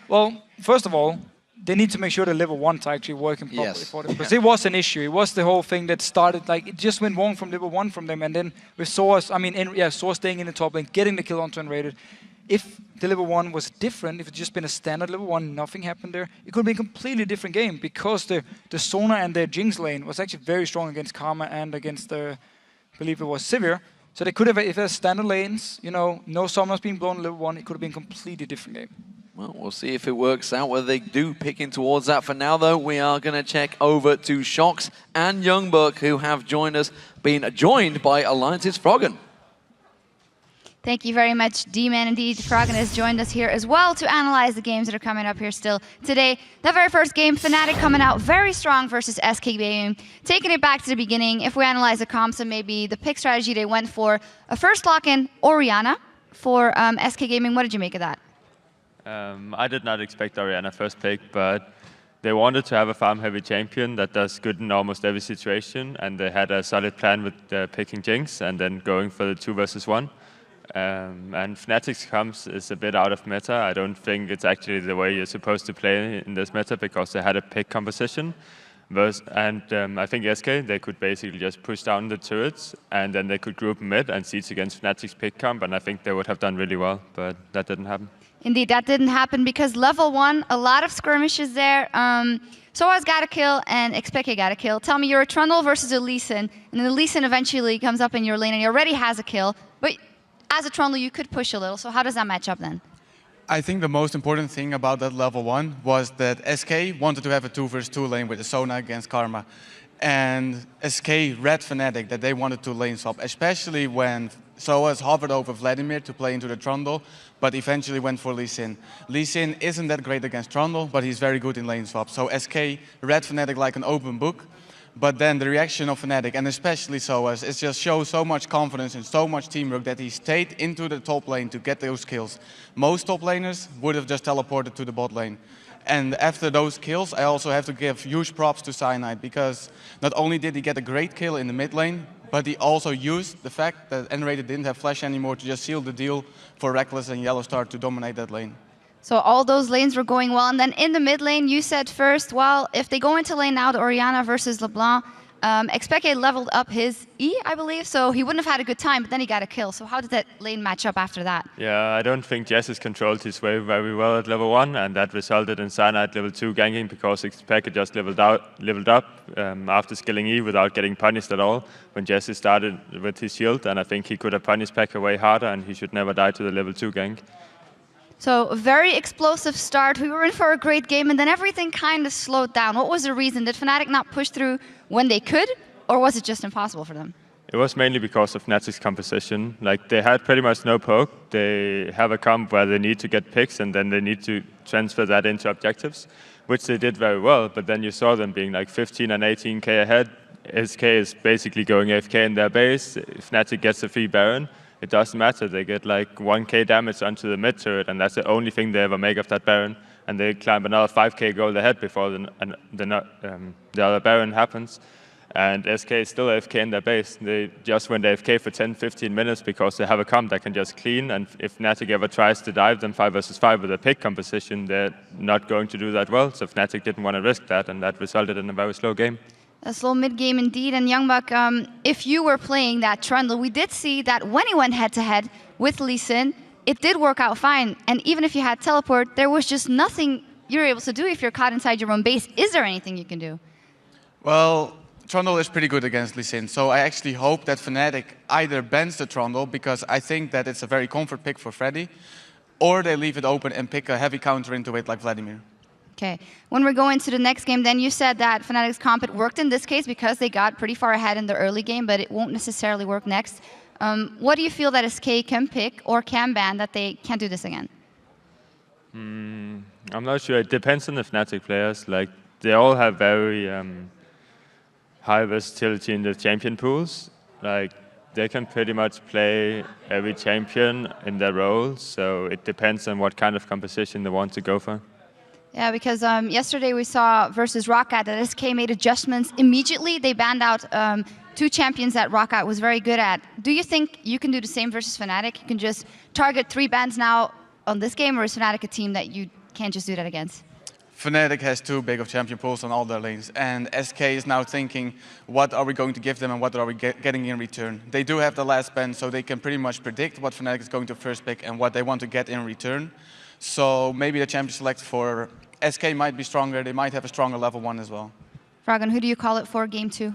well, first of all, they need to make sure the level 1s are actually working properly for them. Because it was an issue. It was the whole thing that started, like, it just went wrong from level 1 from them. And then with sOAZ, I mean, sOAZ staying in the top lane, getting the kill onto nRated. if the level 1 was different, if it's just been a standard level 1, nothing happened there, it could be a completely different game because the Sona and the Jinx lane was actually very strong against Karma and against the, I believe it was Sivir. So they could have, if there's standard lanes, you know, no summoners being blown in level 1, it could have been a completely different game. Well, we'll see if it works out, whether they do pick in towards that. For now, though, we are going to check over to Shox and Youngbuck, who have joined us, being joined by Alliance's Froggen. Thank you very much, D-Man. Indeed, Froggen has joined us here as well to analyze the games that are coming up here still today. The very first game, Fnatic coming out very strong versus SK Gaming. Taking it back to the beginning, if we analyze the comps and maybe the pick strategy they went for, a first lock-in Orianna for SK Gaming. What did you make of that? I did not expect Orianna first pick, but they wanted to have a farm-heavy champion that does good in almost every situation, and they had a solid plan with picking Jinx and then going for the 2 versus 1. And Fnatic's comps is a bit out of meta. I don't think it's actually the way you're supposed to play in this meta because they had a pick composition. And I think SK, they could basically just push down the turrets and then they could group mid and siege against Fnatic's pick comp, and I think they would have done really well, but that didn't happen. Indeed, that didn't happen because level 1, a lot of skirmishes there. sOAZ got a kill and xPeke got a kill. Tell me, you're a Trundle versus a Lee Sin, and then the Lee Sin eventually comes up in your lane and he already has a kill, but as a Trundle, you could push a little, so how does that match up then? I think the most important thing about that level 1 was that SK wanted to have a 2 versus 2 lane with the Sona against Karma. And SK read Fnatic that they wanted to lane swap, especially when sOAZ hovered over Vladimir to play into the Trundle, but eventually went for Lee Sin. Lee Sin isn't that great against Trundle, but he's very good in lane swap. So SK read Fnatic like an open book. But then the reaction of Fnatic, and especially sOAZ, it just shows so much confidence and so much teamwork that he stayed into the top lane to get those kills. Most top laners would have just teleported to the bot lane. And after those kills, I also have to give huge props to Cyanide, because not only did he get a great kill in the mid lane, but he also used the fact that nRated didn't have flash anymore to just seal the deal for Rekkles and YellOwStaR to dominate that lane. So all those lanes were going well, and then in the mid lane, you said first, well, if they go into lane now, the Orianna versus Leblanc, xPeke leveled up his E, I believe, so he wouldn't have had a good time, but then he got a kill. So how did that lane match up after that? Yeah, I don't think Jesiz controlled his wave very well at level 1, and that resulted in Cyanide level 2 ganking because xPeke just leveled up after skilling E without getting punished at all when Jesiz started with his shield, and I think he could have punished Peke way harder, and he should never die to the level 2 gank. So a very explosive start. We were in for a great game, and then everything kind of slowed down. What was the reason? Did Fnatic not push through when they could, or was it just impossible for them? It was mainly because of Fnatic's composition. Like, they had pretty much no poke. They have a comp where they need to get picks, and then they need to transfer that into objectives, which they did very well. But then you saw them being like 15 and 18k ahead. SK is basically going AFK in their base. If Fnatic gets a free Baron, it doesn't matter. They get like 1k damage onto the mid turret, and that's the only thing they ever make of that Baron. And they climb another 5k gold ahead before the other Baron happens. And SK is still AFK in their base. They just went AFK for 10-15 minutes because they have a comp that can just clean. And if Fnatic ever tries to dive them 5 versus 5 with a pick composition, they're not going to do that well. So Fnatic didn't want to risk that, and that resulted in a very slow game. A slow mid-game indeed, and Youngbuck, if you were playing that Trundle, we did see that when he went head-to-head with Lee Sin, it did work out fine. And even if you had teleport, there was just nothing you're able to do if you're caught inside your own base. Is there anything you can do? Well, Trundle is pretty good against Lee Sin, so I actually hope that Fnatic either bans the Trundle, because I think that it's a very comfort pick for Freddy, or they leave it open and pick a heavy counter into it like Vladimir. Okay, when we're going to the next game, then you said that Fnatic's comp, it worked in this case because they got pretty far ahead in the early game, but it won't necessarily work next. What do you feel that SK can pick or can ban that they can't do this again? I'm not sure. It depends on the Fnatic players. Like, they all have very high versatility in the champion pools. Like, they can pretty much play every champion in their role, so it depends on what kind of composition they want to go for. Yeah, because yesterday we saw versus Roccat that SK made adjustments immediately. They banned out 2 champions that Roccat was very good at. Do you think you can do the same versus Fnatic? You can just target 3 bans now on this game, or is Fnatic a team that you can't just do that against? Fnatic has too big of champion pools on all their lanes, and SK is now thinking, what are we going to give them and what are we getting in return? They do have the last pen, so they can pretty much predict what Fnatic is going to first pick and what they want to get in return. So maybe the champion select for SK might be stronger, they might have a stronger level 1 as well. Froggen, who do you call it for game 2?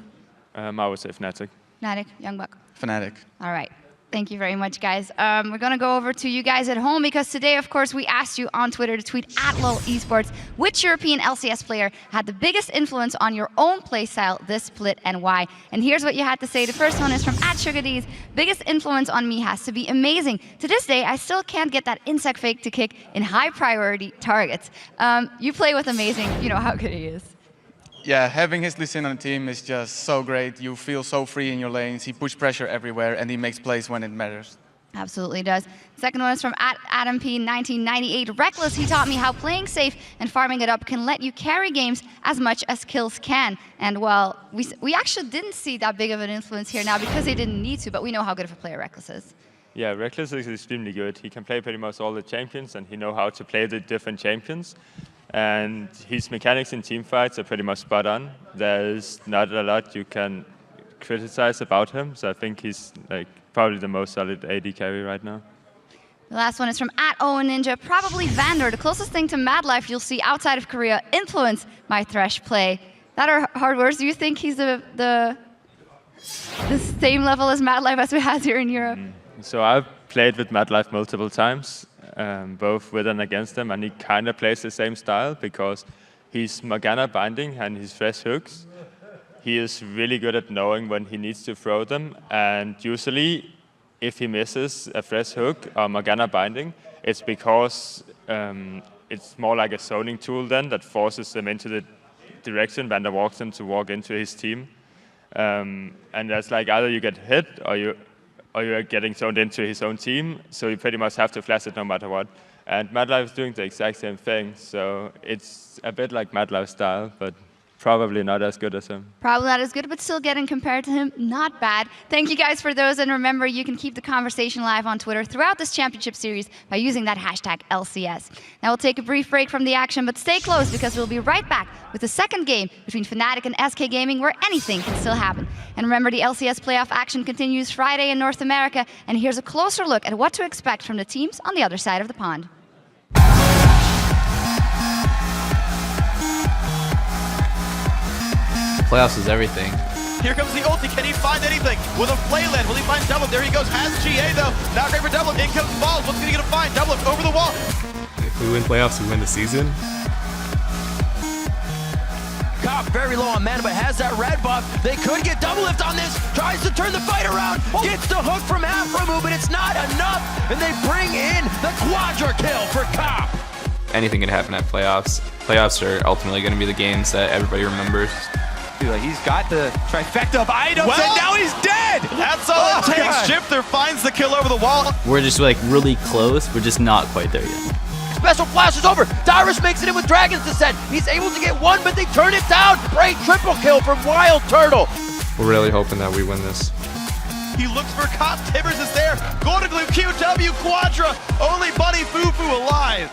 I would say Fnatic. Fnatic, Youngbuck. Fnatic. All right. Thank you very much, guys. We're going to go over to you guys at home because today, of course, we asked you on Twitter to tweet @LolEsports which European LCS player had the biggest influence on your own playstyle this split and why. And here's what you had to say. The first one is from @SugarD's. Biggest influence on me has to be amazing. To this day, I still can't get that insect fake to kick in high priority targets. You play with amazing. You know how good he is. Yeah, having his Lee Sin on the team is just so great. You feel so free in your lanes. He puts pressure everywhere, and he makes plays when it matters. Absolutely does. Second one is from @AdamP1998. Rekkles, he taught me how playing safe and farming it up can let you carry games as much as kills can. And well, we actually didn't see that big of an influence here now because they didn't need to, but we know how good of a player Rekkles is. Yeah, Rekkles is extremely good. He can play pretty much all the champions, and he knows how to play the different champions. And his mechanics in teamfights are pretty much spot on. There's not a lot you can criticize about him, so I think he's like probably the most solid AD carry right now. The last one is from @OwenNinja. Probably Vander, the closest thing to Mad Life you'll see outside of Korea, influence my Thresh play. That are hard words. Do you think he's the same level as Mad Life as we have here in Europe? So I've played with Mad Life multiple times. Both with and against them, and he kind of plays the same style because he's Morgana binding and his fresh hooks. He is really good at knowing when he needs to throw them, and usually if he misses a fresh hook or Morgana binding, it's because it's more like a zoning tool then that forces them into the direction Vander walks them to walk into his team. And that's like either you get hit or you're getting zoned into his own team, so you pretty much have to flash it no matter what. And Mad Life is doing the exact same thing, so it's a bit like Mad Life style, but probably not as good as him. Probably not as good, but still getting compared to him, not bad. Thank you guys for those, and remember, you can keep the conversation live on Twitter throughout this championship series by using that hashtag LCS. Now we'll take a brief break from the action, but stay close because we'll be right back with the second game between Fnatic and SK Gaming where anything can still happen. And remember, the LCS playoff action continues Friday in North America, and here's a closer look at what to expect from the teams on the other side of the pond. Playoffs is everything. Here comes the ulti. Can he find anything? With a Playland, will he find Double? There he goes. Has GA though. Not great for Double. In comes Balls. What's he gonna find? Double over the wall. If we win playoffs, we win the season. Cop very low on mana, but has that red buff. They could get double lift on this. Tries to turn the fight around. Gets the hook from Happonen, but it's not enough. And they bring in the quadra kill for Cop. Anything can happen at playoffs. Playoffs are ultimately going to be the games that everybody remembers. Dude, like he's got the trifecta of items, and now he's dead! That's all it takes. God. Shifter finds the kill over the wall. We're just like really close. We're just not quite there yet. Special flash is over. Dyrus makes it in with Dragon's Descent. He's able to get one, but they turn it down. Great triple kill from Wild Turtle. We're really hoping that we win this. He looks for Cop. Tibbers is there. Golden Glue, QW, Quadra. Only Bunny Fufu alive.